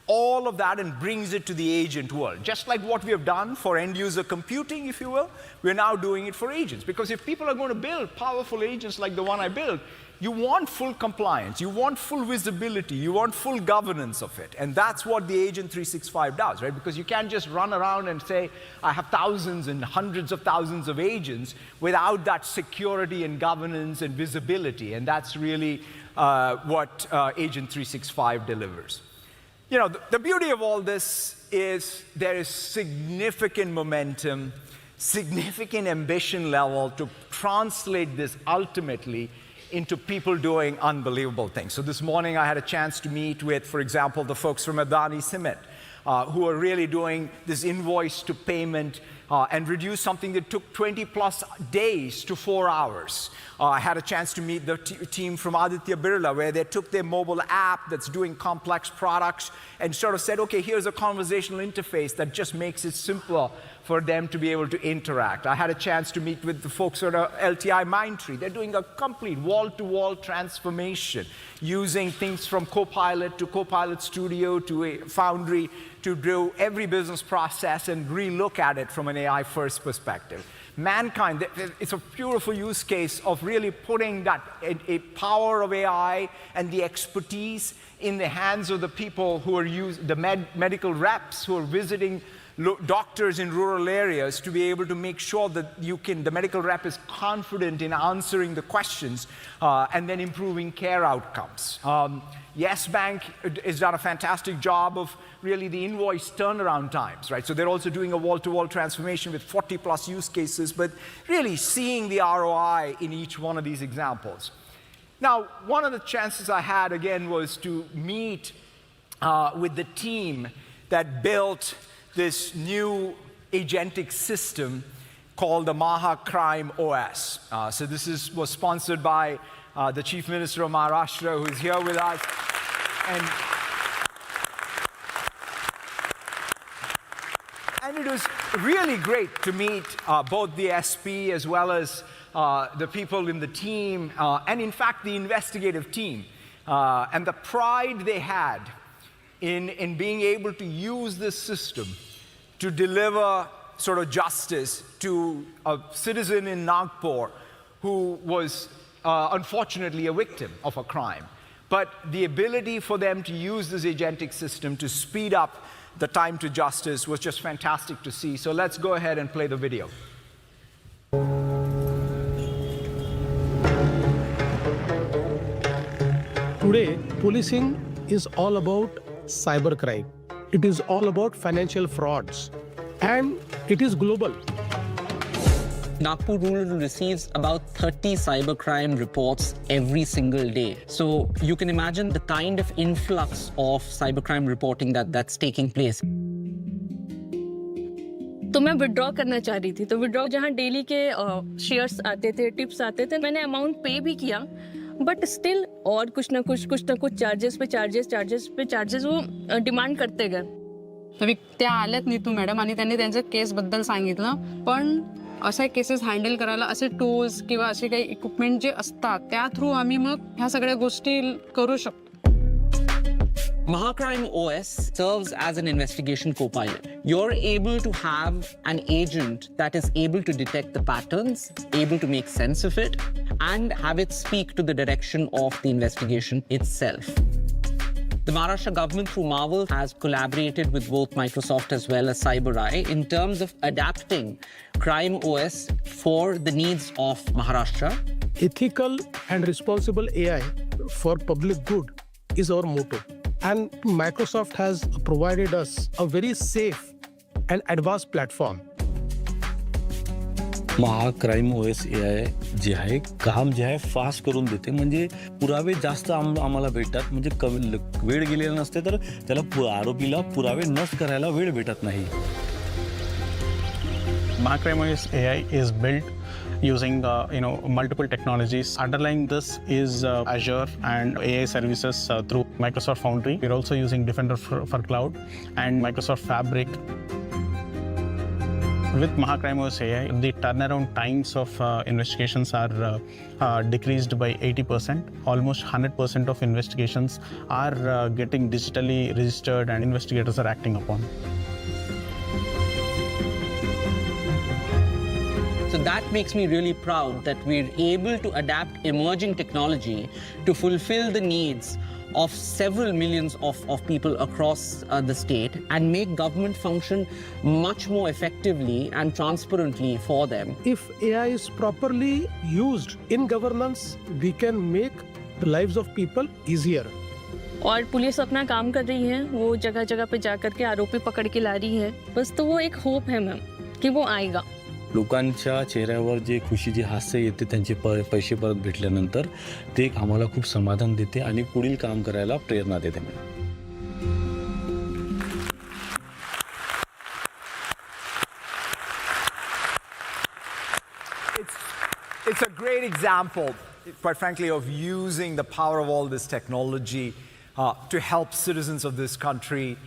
all of that, and brings it to the agent world. Just like what we have done for end-user computing, if you will, we're now doing it for agents. Because if people are going to build powerful agents like the one I built, you want full compliance, you want full visibility, you want full governance of it. And that's what the Agent 365 does, right? Because you can't just run around and say, I have thousands and hundreds of thousands of agents without that security and governance and visibility. And that's really what Agent 365 delivers. You know, the beauty of all this is there is significant momentum, significant ambition level to translate this ultimately into people doing unbelievable things. So this morning I had a chance to meet with, for example, the folks from Adani Cement, who are really doing this invoice to payment and reduce something that took 20+ days to 4 hours. I had a chance to meet the team from Aditya Birla, where they took their mobile app that's doing complex products and sort of said, okay, here's a conversational interface that just makes it simpler for them to be able to interact. I had a chance to meet with the folks at LTI Mindtree. They're doing a complete wall-to-wall transformation using things from Copilot to Copilot Studio to a Foundry to do every business process and relook at it from an AI-first perspective. Mankind, it's a beautiful use case of really putting that a power of AI and the expertise in the hands of the people who are the medical reps who are visiting doctors in rural areas to be able to make sure that the medical rep is confident in answering the questions and then improving care outcomes. Yes Bank has done a fantastic job of really the invoice turnaround times, right? So they're also doing a wall-to-wall transformation with 40+ use cases, but really seeing the ROI in each one of these examples. Now, one of the chances I had, again, was to meet with the team that built this new agentic system called the Maha Crime OS. So this was sponsored by the Chief Minister of Maharashtra, who is here with us. And it was really great to meet both the SP as well as the people in the team, and in fact the investigative team, and the pride they had in being able to use this system to deliver sort of justice to a citizen in Nagpur who was unfortunately a victim of a crime. But the ability for them to use this agentic system to speed up the time to justice was just fantastic to see. So let's go ahead and play the video. Today, policing is all about cybercrime. It is all about financial frauds. And it is global. Nagpur Rural receives about 30 cybercrime reports every single day. So you can imagine the kind of influx of cybercrime reporting that's taking place. तो मैं withdraw करना चाह रही थी, तो withdraw जहाँ daily के shares आते थे, टिप्स आते थे, मैंने अमाउंट पे भी किया, बट स्टिल और कुछ ना कुछ चार्जेस पे चार्जेस वो डिमांड करते गए. तरी त्या आल्यात नीतू मॅडम आणि त्यांनी त्यांचं केसबद्दल सांगितलं, पण असे केसेस हँडल करायला असे टूल्स किंवा असे काही इक्विपमेंट जे असतात त्या थ्रू आम्ही मग ह्या सगळ्या गोष्टी करू शकतो. Mahacrime OS serves as an investigation copilot. You're able to have an agent that is able to detect the patterns, able to make sense of it, and have it speak to the direction of the investigation itself. The Maharashtra government through Marvel has collaborated with both Microsoft as well as CyberEye in terms of adapting Crime OS for the needs of Maharashtra. Ethical and responsible AI for public good is our motto. And Microsoft has provided us a very safe and advanced platform. महाक्राईम OS AI जे आहे काम जे आहे fast करून देते, म्हणजे पुरावे जास्त आम्हाला भेटतात, म्हणजे वेळ गेलेला नसते तर त्याला आरोपीला पुरावे नष्ट करायला वेळ भेटत नाही. Mahacrime OS AI is built using multiple technologies. Underlying this is Azure and AI services through Microsoft Foundry. We're also using Defender for Cloud and Microsoft Fabric. With Mahacrime OS AI, the turnaround times of investigations are decreased by 80%. Almost 100% of investigations are getting digitally registered and investigators are acting upon. So that makes me really proud that we're able to adapt emerging technology to fulfill the needs of several millions of people across the state and make government function much more effectively and transparently for them. If AI is properly used in governance, we can make the lives of people easier. और police अपना काम कर रही है, वो जगह जगह पे जा करके आरोपी पकड़ के ला रही है. बस तो वो एक होप है मैम कि वो आएगा. लोकांच्या चेहऱ्यावर जे खुशी जे हास्य येते त्यांचे पैसे परत भेटल्यानंतर ते आम्हाला खूप समाधान देते आणि पुढील काम करायला प्रेरणा देते. It's a great example, quite frankly, of using the power of all this technology to help citizens of this country.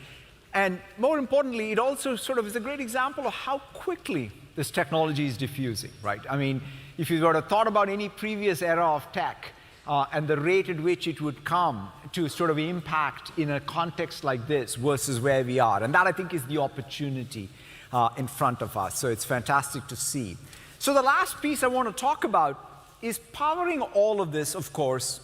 And more importantly, it also sort of is a great example of how quickly this technology is diffusing, right? I mean, if you would have thought about any previous era of tech and the rate at which it would come to sort of impact in a context like this versus where we are. And that, I think, is the opportunity in front of us. So it's fantastic to see. So the last piece I want to talk about is powering all of this, of course,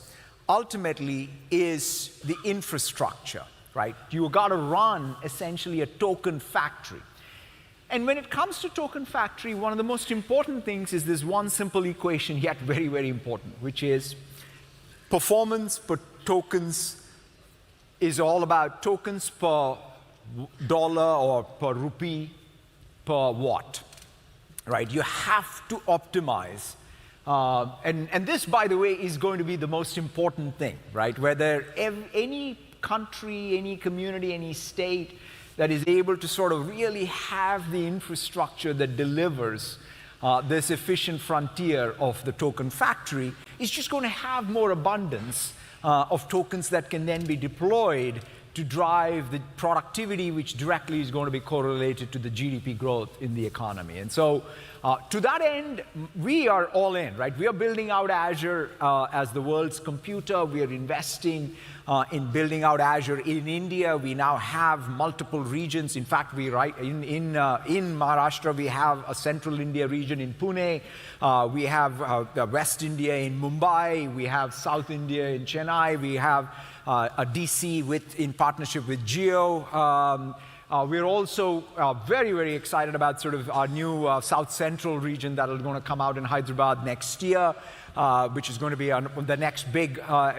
ultimately is the infrastructure, right? You've got to run essentially a token factory. And when it comes to token factory, one of the most important things is this one simple equation, yet very, very important, which is performance per tokens is all about tokens per dollar or per rupee per watt, right? You have to optimize. And this, by the way, is going to be the most important thing, right? Whether any country, any community, any state that is able to sort of really have the infrastructure that delivers this efficient frontier of the token factory is just going to have more abundance of tokens that can then be deployed to drive the productivity, which directly is going to be correlated to the GDP growth in the economy. And so to that end, we are all in, right? We are building out Azure as the world's computer. We are investing in building out Azure in India. We now have multiple regions. In fact, in Maharashtra, we have a central India region in Pune. We have West India in Mumbai. We have South India in Chennai. We have a DC in partnership with Geo. We're also very, very excited about sort of our new South Central region that is going to come out in Hyderabad next year, which is going to be the next big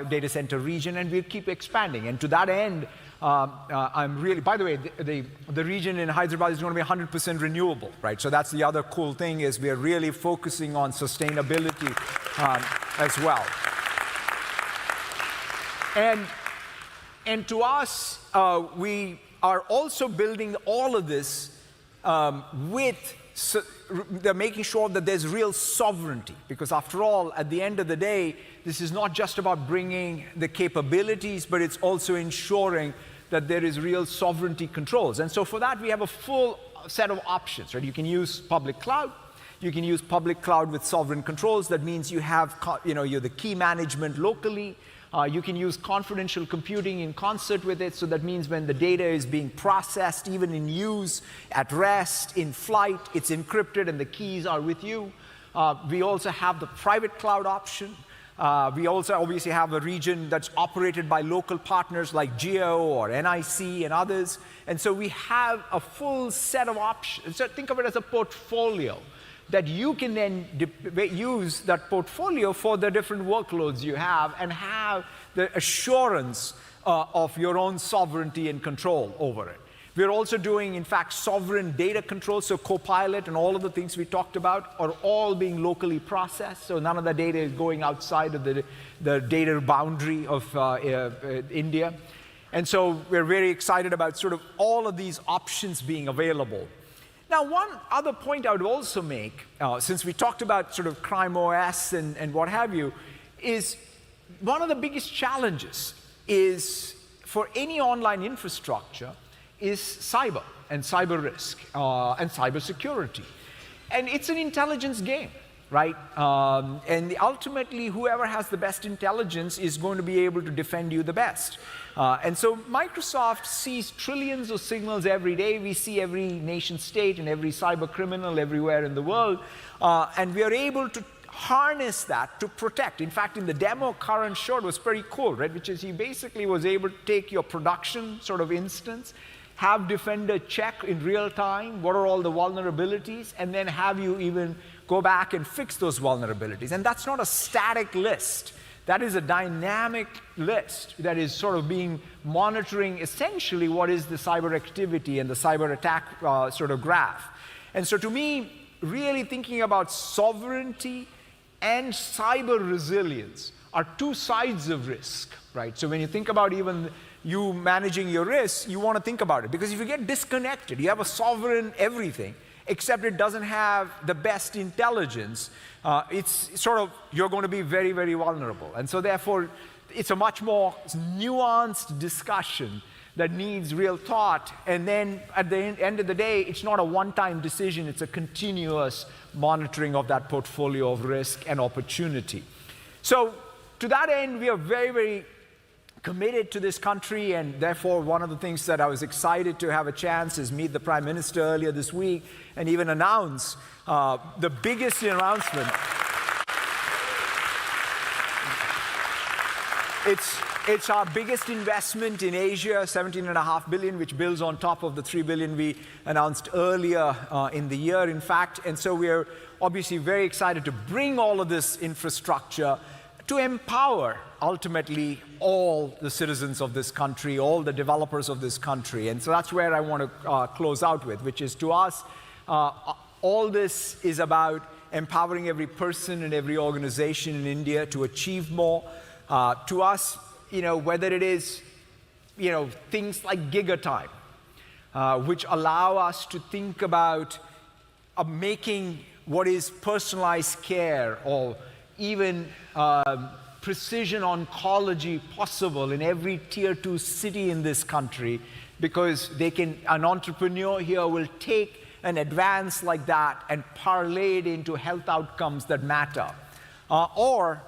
data center region, and we'll keep expanding. And to that end, I'm really, by the way, the region in Hyderabad is going to be 100% renewable, right? So that's the other cool thing, is we are really focusing on sustainability as well. And to us, we are also building all of this they're making sure that there's real sovereignty. Because after all, at the end of the day, this is not just about bringing the capabilities, but it's also ensuring that there is real sovereignty controls. And so for that, we have a full set of options, right? You can use public cloud. You can use public cloud with sovereign controls. That means you have, you're the key management locally. You can use confidential computing in concert with it. So that means when the data is being processed, even in use, at rest, in flight, it's encrypted and the keys are with you. We also have the private cloud option. We also obviously have a region that's operated by local partners like Geo or NIC and others. And so we have a full set of options. So think of it as a portfolio that you can then use that portfolio for the different workloads you have and have the assurance of your own sovereignty and control over it. We're also doing, in fact, sovereign data control. So Copilot and all of the things we talked about are all being locally processed. So none of the data is going outside of the data boundary of India. And so we're very excited about sort of all of these options being available. Now, one other point I would also make, since we talked about sort of crime OS and what have you, is one of the biggest challenges is for any online infrastructure is cyber and cyber risk and cyber security. And it's an intelligence game, right? And ultimately, whoever has the best intelligence is going to be able to defend you the best. And so Microsoft sees trillions of signals every day. We see every nation state and every cyber criminal everywhere in the world. And we are able to harness that to protect. In fact, in the demo Karan showed was pretty cool, right? Which is he basically was able to take your production sort of instance, have Defender check in real time what are all the vulnerabilities, and then have you even go back and fix those vulnerabilities. And that's not a static list. That is a dynamic list that is sort of being monitoring essentially what is the cyber activity and the cyber attack sort of graph. And so to me, really thinking about sovereignty and cyber resilience are two sides of risk, right? So when you think about even you managing your risks, you want to think about it. Because if you get disconnected, you have a sovereign everything, except it doesn't have the best intelligence, it's sort of, you're going to be very, very vulnerable. And so therefore, it's a much more nuanced discussion that needs real thought. And then at the end of the day, it's not a one-time decision, it's a continuous monitoring of that portfolio of risk and opportunity. So to that end, we are very, very committed to this country, and therefore one of the things that I was excited to have a chance is meet the Prime Minister earlier this week and even announce the biggest announcement. It's our biggest investment in Asia, $17.5 billion, which builds on top of the $3 billion we announced earlier in the year, in fact. And so we're obviously very excited to bring all of this infrastructure to empower, ultimately, all the citizens of this country, all the developers of this country. And so that's where I want to close out with, which is to us, all this is about empowering every person and every organization in India to achieve more. To us, whether it is, things like GigaTime, which allow us to think about making what is personalized care or even precision oncology possible in every tier 2 city in this country, because an entrepreneur here will take an advance like that and parlay it into health outcomes that matter. Or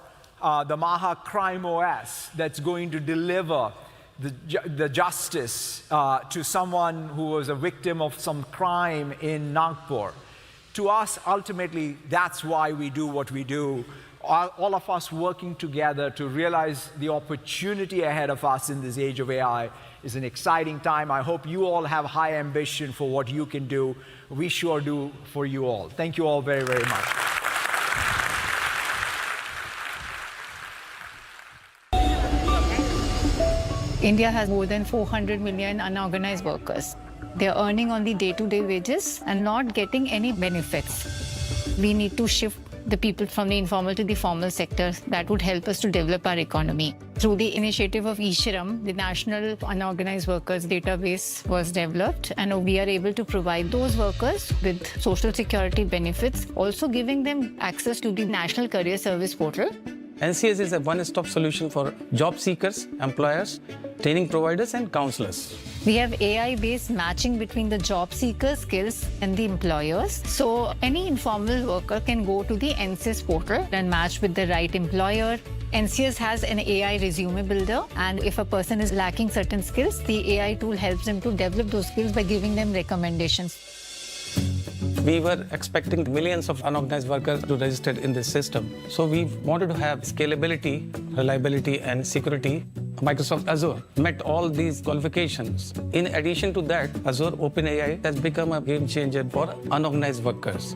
the Maha Crime OS that's going to deliver the justice to someone who was a victim of some crime in Nagpur. To us, ultimately, that's why we do what we do. All of us working together to realize the opportunity ahead of us in this age of AI is an exciting time. I hope you all have high ambition for what you can do. We sure do for you all. Thank you all very, very much. India has more than 400 million unorganized workers. They're earning only day-to-day wages and not getting any benefits. We need to shift the people from the informal to the formal sector. That would help us to develop our economy. Through the initiative of eShram, the National Unorganized Workers Database was developed, and we are able to provide those workers with social security benefits, also giving them access to the National Career Service Portal. NCS is a one-stop solution for job seekers, employers, training providers, and counselors. We have AI-based matching between the job seekers' skills and the employers. So any informal worker can go to the NCS portal and match with the right employer. NCS has an AI resume builder, and if a person is lacking certain skills, the AI tool helps them to develop those skills by giving them recommendations. We were expecting millions of unorganized workers to register in this system. So we wanted to have scalability, reliability, and security. Microsoft Azure met all these qualifications. In addition to that, Azure OpenAI has become a game changer for unorganized workers.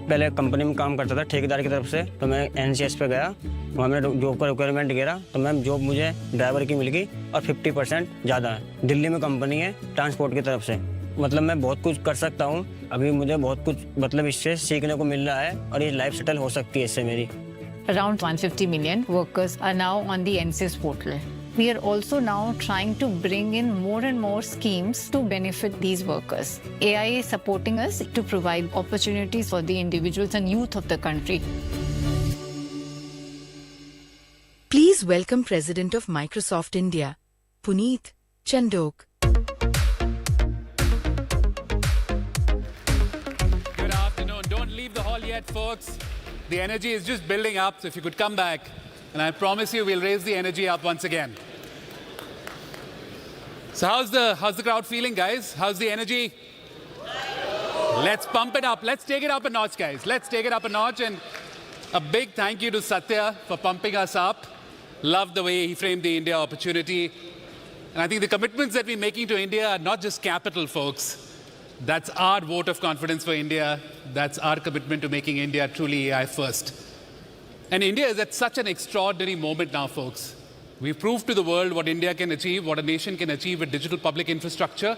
पहले company में काम करता था ठेकेदार की तरफ से, तो मैं NCS पे गया, वहाँ मैंने जॉब का रिक्वायरमेंट गिरा, तो मैम जॉब मुझे ड्राइवर की मिल गई और 50% ज़्यादा है। दिल्ली में कंपनी है ट्रांसपोर्ट की तरफ से, मतलब मैं बहुत कुछ कर सकता हूँ। अभी मुझे बहुत कुछ मतलब इससे सीखने को मिल रहा है और ये लाइफ सेटल हो सकती है इससे मेरी। Around 150 million workers are now on the NCS portal. We are also now trying to bring in more and more schemes to benefit these workers. AI is supporting us to provide opportunities for the individuals and youth of the country. Please welcome President of Microsoft India, Puneet Chandok. Good afternoon. Don't leave the hall yet, folks. The energy is just building up, so if you could come back, and I promise you we'll raise the energy up once again. So how's the crowd feeling, guys? How's the energy? Let's pump it up. Let's take it up a notch, guys. Let's take it up a notch, and a big thank you to Satya for pumping us up. Love the way he framed the India opportunity. And I think the commitments that we're making to India are not just capital, folks. That's our vote of confidence for India. That's our commitment to making India truly AI first. And India is at such an extraordinary moment now, folks. We've proved to the world what India can achieve, what a nation can achieve with digital public infrastructure.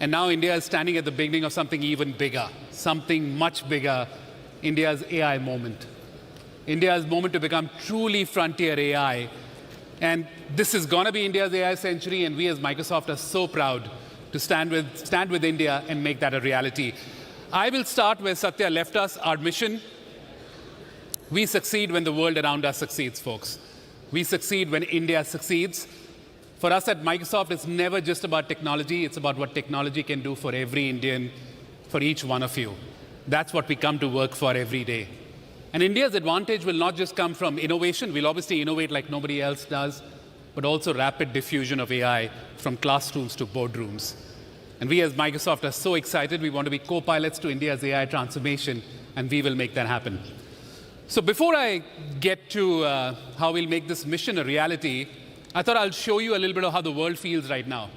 And now India is standing at the beginning of something even bigger, something much bigger, India's AI moment. India's moment to become truly frontier AI. And this is going to be India's AI century, and we as Microsoft are so proud to stand with India and make that a reality. I will start where Satya left us, our mission. We succeed when the world around us succeeds, folks. We succeed when India succeeds. For us at Microsoft, it's never just about technology. It's about what technology can do for every Indian, for each one of you. That's what we come to work for every day. And India's advantage will not just come from innovation. We'll obviously innovate like nobody else does, but also rapid diffusion of AI from classrooms to boardrooms. And we as Microsoft are so excited. We want to be co-pilots to India's AI transformation, and we will make that happen. So before I get to how we'll make this mission a reality, I thought I'll show you a little bit of how the world feels right now.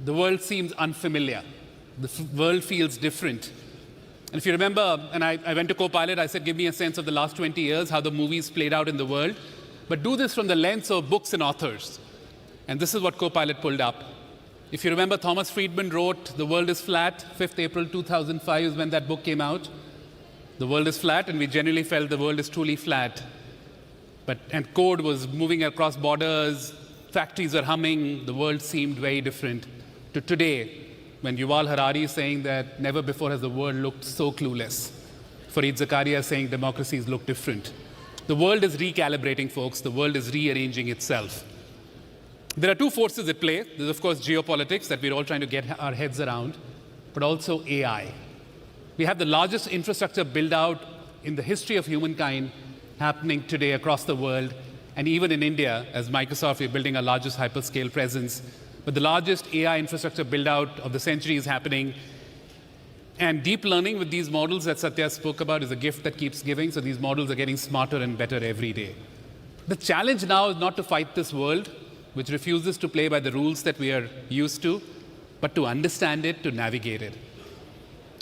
The world seems unfamiliar. The world feels different. And if you remember, and I went to Copilot, I said, give me a sense of the last 20 years, how the movies played out in the world. But do this from the lens of books and authors. And this is what Copilot pulled up. If you remember, Thomas Friedman wrote The World is Flat. 5th April 2005 is when that book came out. The world is flat, and we generally felt the world is truly flat. And code was moving across borders, factories were humming, the world seemed very different to today, when Yuval Harari is saying that never before has the world looked so clueless. Fareed Zakaria saying democracies look different. The world is recalibrating, folks. The world is rearranging itself. There are two forces at play. There's, of course, geopolitics that we're all trying to get our heads around, but also AI. We have the largest infrastructure build-out in the history of humankind happening today across the world, and even in India, as Microsoft, we're building our largest hyperscale presence. But the largest AI infrastructure build-out of the century is happening. And deep learning with these models that Satya spoke about is a gift that keeps giving, so these models are getting smarter and better every day. The challenge now is not to fight this world, which refuses to play by the rules that we are used to, but to understand it, to navigate it.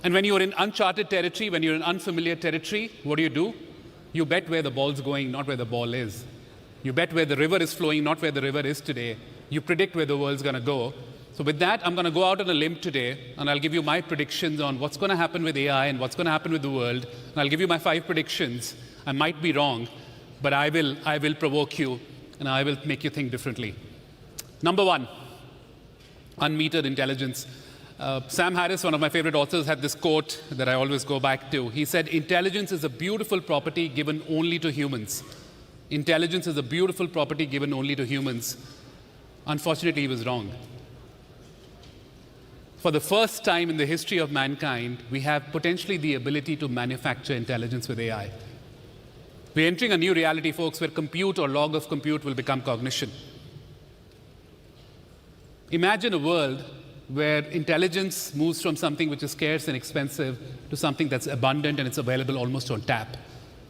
And when you're in uncharted territory, when you're in unfamiliar territory, what do? You bet where the ball's going, not where the ball is. You bet where the river is flowing, not where the river is today. You predict where the world's going to go. So with that, I'm going to go out on a limb today, and I'll give you my predictions on what's going to happen with AI and what's going to happen with the world. And I'll give you my 5 predictions. I might be wrong, but I will provoke you, and I will make you think differently. Number 1, unmetered intelligence. Sam Harris, one of my favorite authors, had this quote that I always go back to. He said, "Intelligence is a beautiful property given only to humans." Intelligence is a beautiful property given only to humans. Unfortunately, he was wrong. For the first time in the history of mankind, we have potentially the ability to manufacture intelligence with AI. We're entering a new reality, folks, where compute or log of compute will become cognition. Imagine a world where intelligence moves from something which is scarce and expensive to something that's abundant and it's available almost on tap.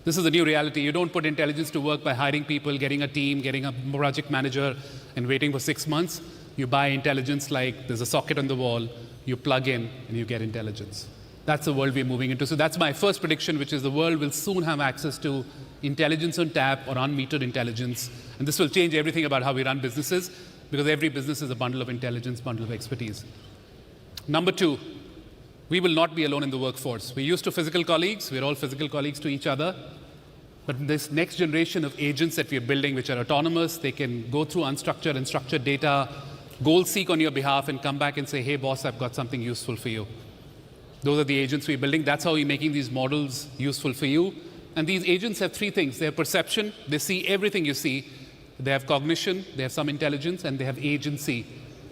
This is a new reality. You don't put intelligence to work by hiring people, getting a team, getting a project manager, and waiting for 6 months. You buy intelligence like there's a socket on the wall, you plug in, and you get intelligence. That's the world we're moving into. So that's my first prediction, which is the world will soon have access to intelligence on tap or unmetered intelligence. And this will change everything about how we run businesses, because every business is a bundle of intelligence, bundle of expertise. Number 2, we will not be alone in the workforce. We're used to physical colleagues. We're all physical colleagues to each other. But this next generation of agents that we're building, which are autonomous, they can go through unstructured and structured data, goal seek on your behalf, and come back and say, "Hey, boss, I've got something useful for you." Those are the agents we're building. That's how we're making these models useful for you. And these agents have 3 things. They have perception. They see everything you see. They have cognition. They have some intelligence. And they have agency.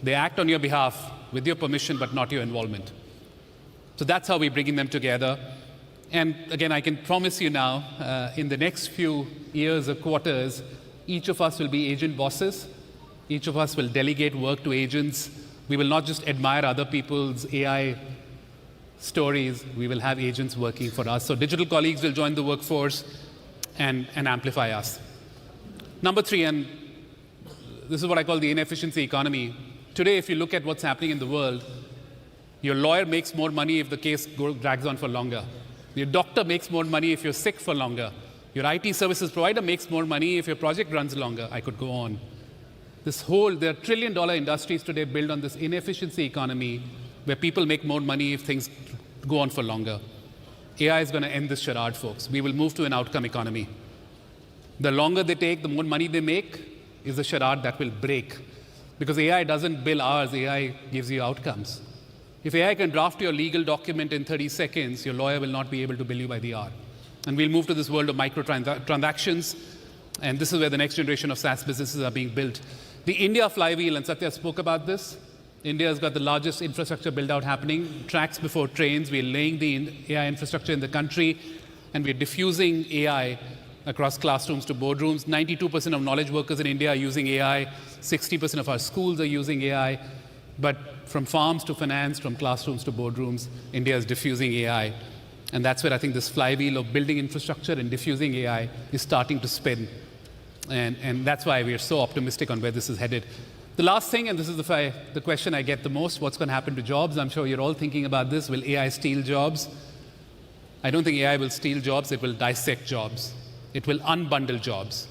They act on your behalf with your permission, but not your involvement. So that's how we're bringing them together. And again, I can promise you now, in the next few years or quarters, each of us will be agent bosses. Each of us will delegate work to agents. We will not just admire other people's AI stories. We will have agents working for us. So digital colleagues will join the workforce and amplify us. Number 3, and this is what I call the inefficiency economy. Today, if you look at what's happening in the world, your lawyer makes more money if the case drags on for longer. Your doctor makes more money if you're sick for longer. Your IT services provider makes more money if your project runs longer. I could go on. There are trillion-dollar industries today built on this inefficiency economy where people make more money if things go on for longer. AI is going to end this charade, folks. We will move to an outcome economy. The longer they take, the more money they make is a charade that will break. Because AI doesn't bill hours, AI gives you outcomes. If AI can draft your legal document in 30 seconds, your lawyer will not be able to bill you by the hour. And we'll move to this world of microtransactions, and this is where the next generation of SaaS businesses are being built. The India flywheel, and Satya spoke about this. India has got the largest infrastructure build-out happening, tracks before trains. We're laying the AI infrastructure in the country, and we're diffusing AI across classrooms to boardrooms. 92% of knowledge workers in India are using AI. 60% of our schools are using AI. But from farms to finance, from classrooms to boardrooms, India is diffusing AI. And that's where I think this flywheel of building infrastructure and diffusing AI is starting to spin. And that's why we are so optimistic on where this is headed. The last thing, and this is the question I get the most, what's going to happen to jobs? I'm sure you're all thinking about this. Will AI steal jobs? I don't think AI will steal jobs. It will dissect jobs. It will unbundle jobs.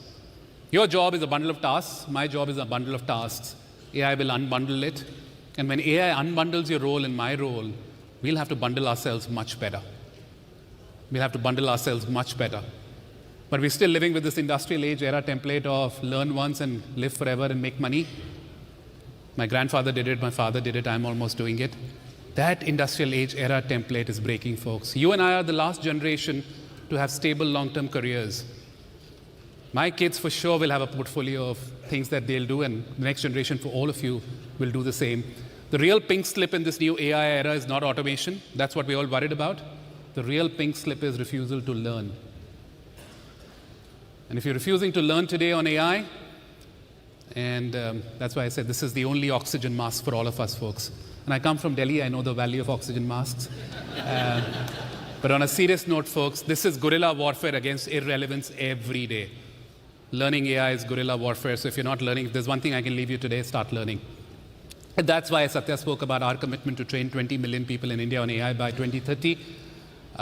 Your job is a bundle of tasks. My job is a bundle of tasks. AI will unbundle it. And when AI unbundles your role and my role, we'll have to bundle ourselves much better. We'll have to bundle ourselves much better. But we're still living with this industrial age era template of learn once and live forever and make money. My grandfather did it, my father did it, I'm almost doing it. That industrial age era template is breaking, folks. You and I are the last generation to have stable long-term careers. My kids for sure will have a portfolio of things that they'll do, and the next generation for all of you will do the same. The real pink slip in this new AI era is not automation. That's what we're all worried about. The real pink slip is refusal to learn. And if you're refusing to learn today on AI, and that's why I said this is the only oxygen mask for all of us folks. And I come from Delhi, I know the value of oxygen masks. But on a serious note, folks, this is guerrilla warfare against irrelevance every day. Learning AI is guerrilla warfare, so if you're not learning, if there's one thing I can leave you today, start learning. And that's why Satya spoke about our commitment to train 20 million people in India on AI by 2030.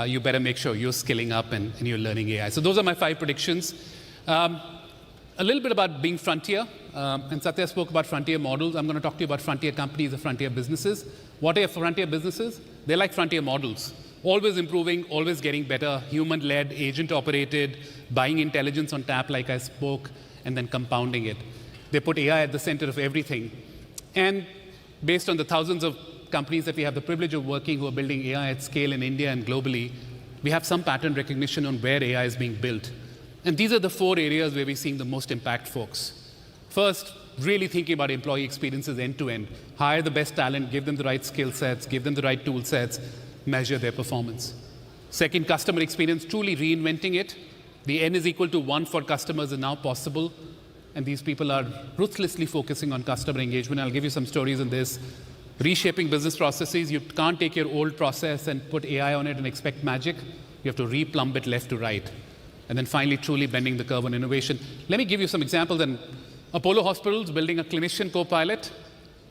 You better make sure you're skilling up and you're learning AI. So those are my 5 predictions. A little bit about being frontier, and Satya spoke about frontier models. I'm going to talk to you about frontier companies or frontier businesses. What are frontier businesses? They're like frontier models. Always improving, always getting better, human-led, agent-operated, buying intelligence on tap like I spoke, and then compounding it. They put AI at the center of everything. And based on the thousands of companies that we have the privilege of working who are building AI at scale in India and globally, we have some pattern recognition on where AI is being built. And these are the 4 areas where we're seeing the most impact, folks. First, really thinking about employee experiences end-to-end. Hire the best talent, give them the right skill sets, give them the right tool sets, measure their performance. Second, customer experience, truly reinventing it. The N is equal to 1 for customers is now possible. And these people are ruthlessly focusing on customer engagement. I'll give you some stories on this. Reshaping business processes. You can't take your old process and put AI on it and expect magic. You have to replumb it left to right. And then finally, truly bending the curve on innovation. Let me give you some examples. And Apollo Hospitals building a clinician Copilot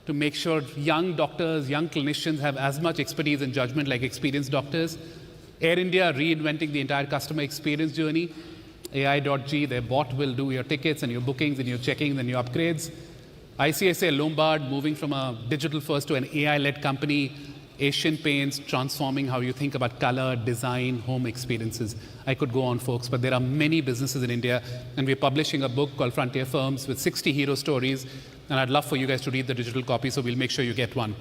to make sure young doctors, young clinicians have as much expertise and judgment like experienced doctors. Air India reinventing the entire customer experience journey. AI.G, their bot will do your tickets and your bookings and your check-ins and your upgrades. ICICI Lombard moving from a digital-first to an AI-led company. Asian Paints transforming how you think about color, design, home experiences. I could go on, folks, but there are many businesses in India, and we're publishing a book called Frontier Firms with 60 hero stories, and I'd love for you guys to read the digital copy, so we'll make sure you get one.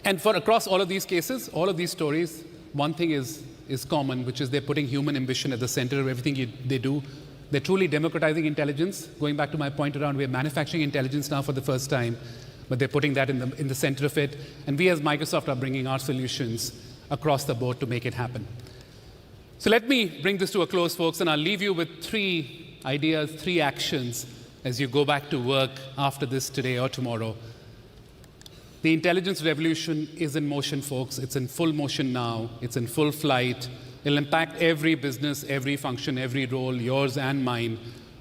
And for across all of these cases, all of these stories, one thing is common, which is they're putting human ambition at the center of everything they do. They're truly democratizing intelligence. Going back to my point around we're manufacturing intelligence now for the first time, but they're putting that in the center of it. And we as Microsoft are bringing our solutions across the board to make it happen. So let me bring this to a close, folks, and I'll leave you with 3 ideas, 3 actions as you go back to work after this today or tomorrow. The intelligence revolution is in motion, folks. It's in full motion now. It's in full flight. It'll impact every business, every function, every role, yours and mine.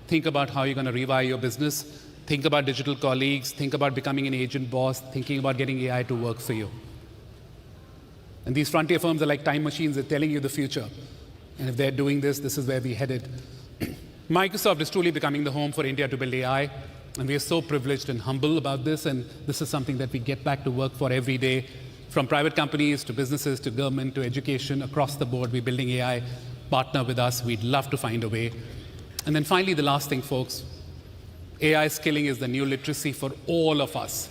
Think about how you're going to rewire your business. Think about digital colleagues. Think about becoming an agent boss. Thinking about getting AI to work for you. And these frontier firms are like time machines. They're telling you the future. And if they're doing this, this is where we're headed. Microsoft is truly becoming the home for India to build AI. And we are so privileged and humble about this. And this is something that we get back to work for every day. From private companies to businesses to government to education, across the board, we're building AI. Partner with us. We'd love to find a way. And then finally, the last thing, folks. AI skilling is the new literacy for all of us.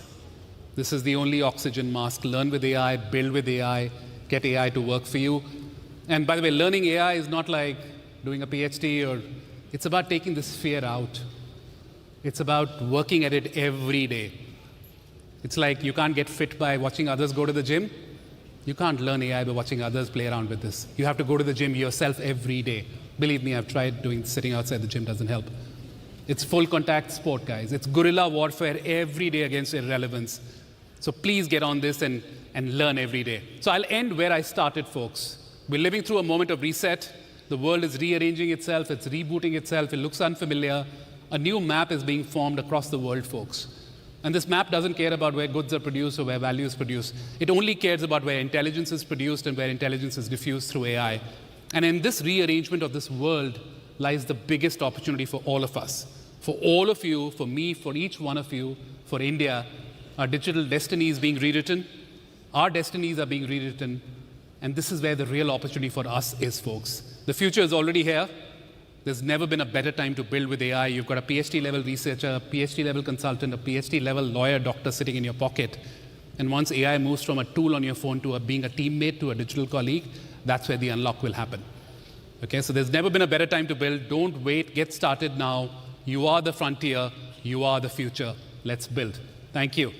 This is the only oxygen mask. Learn with AI, build with AI, get AI to work for you. And by the way, learning AI is not like doing a PhD, or it's about taking this fear out. It's about working at it every day. It's like you can't get fit by watching others go to the gym. You can't learn AI by watching others play around with this. You have to go to the gym yourself every day. Believe me, I've tried sitting outside the gym, doesn't help. It's full contact sport, guys. It's guerrilla warfare every day against irrelevance. So please get on this and learn every day. So I'll end where I started, folks. We're living through a moment of reset. The world is rearranging itself. It's rebooting itself. It looks unfamiliar. A new map is being formed across the world, folks. And this map doesn't care about where goods are produced or where value is produced. It only cares about where intelligence is produced and where intelligence is diffused through AI. And in this rearrangement of this world lies the biggest opportunity for all of us. For all of you, for me, for each one of you, for India, our digital destiny is being rewritten. Our destinies are being rewritten. And this is where the real opportunity for us is, folks. The future is already here. There's never been a better time to build with AI. You've got a PhD-level researcher, a PhD-level consultant, a PhD-level lawyer, doctor sitting in your pocket. And once AI moves from a tool on your phone to being a teammate, to a digital colleague, that's where the unlock will happen. Okay, so there's never been a better time to build. Don't wait, get started now. You are the frontier, you are the future. Let's build. Thank you.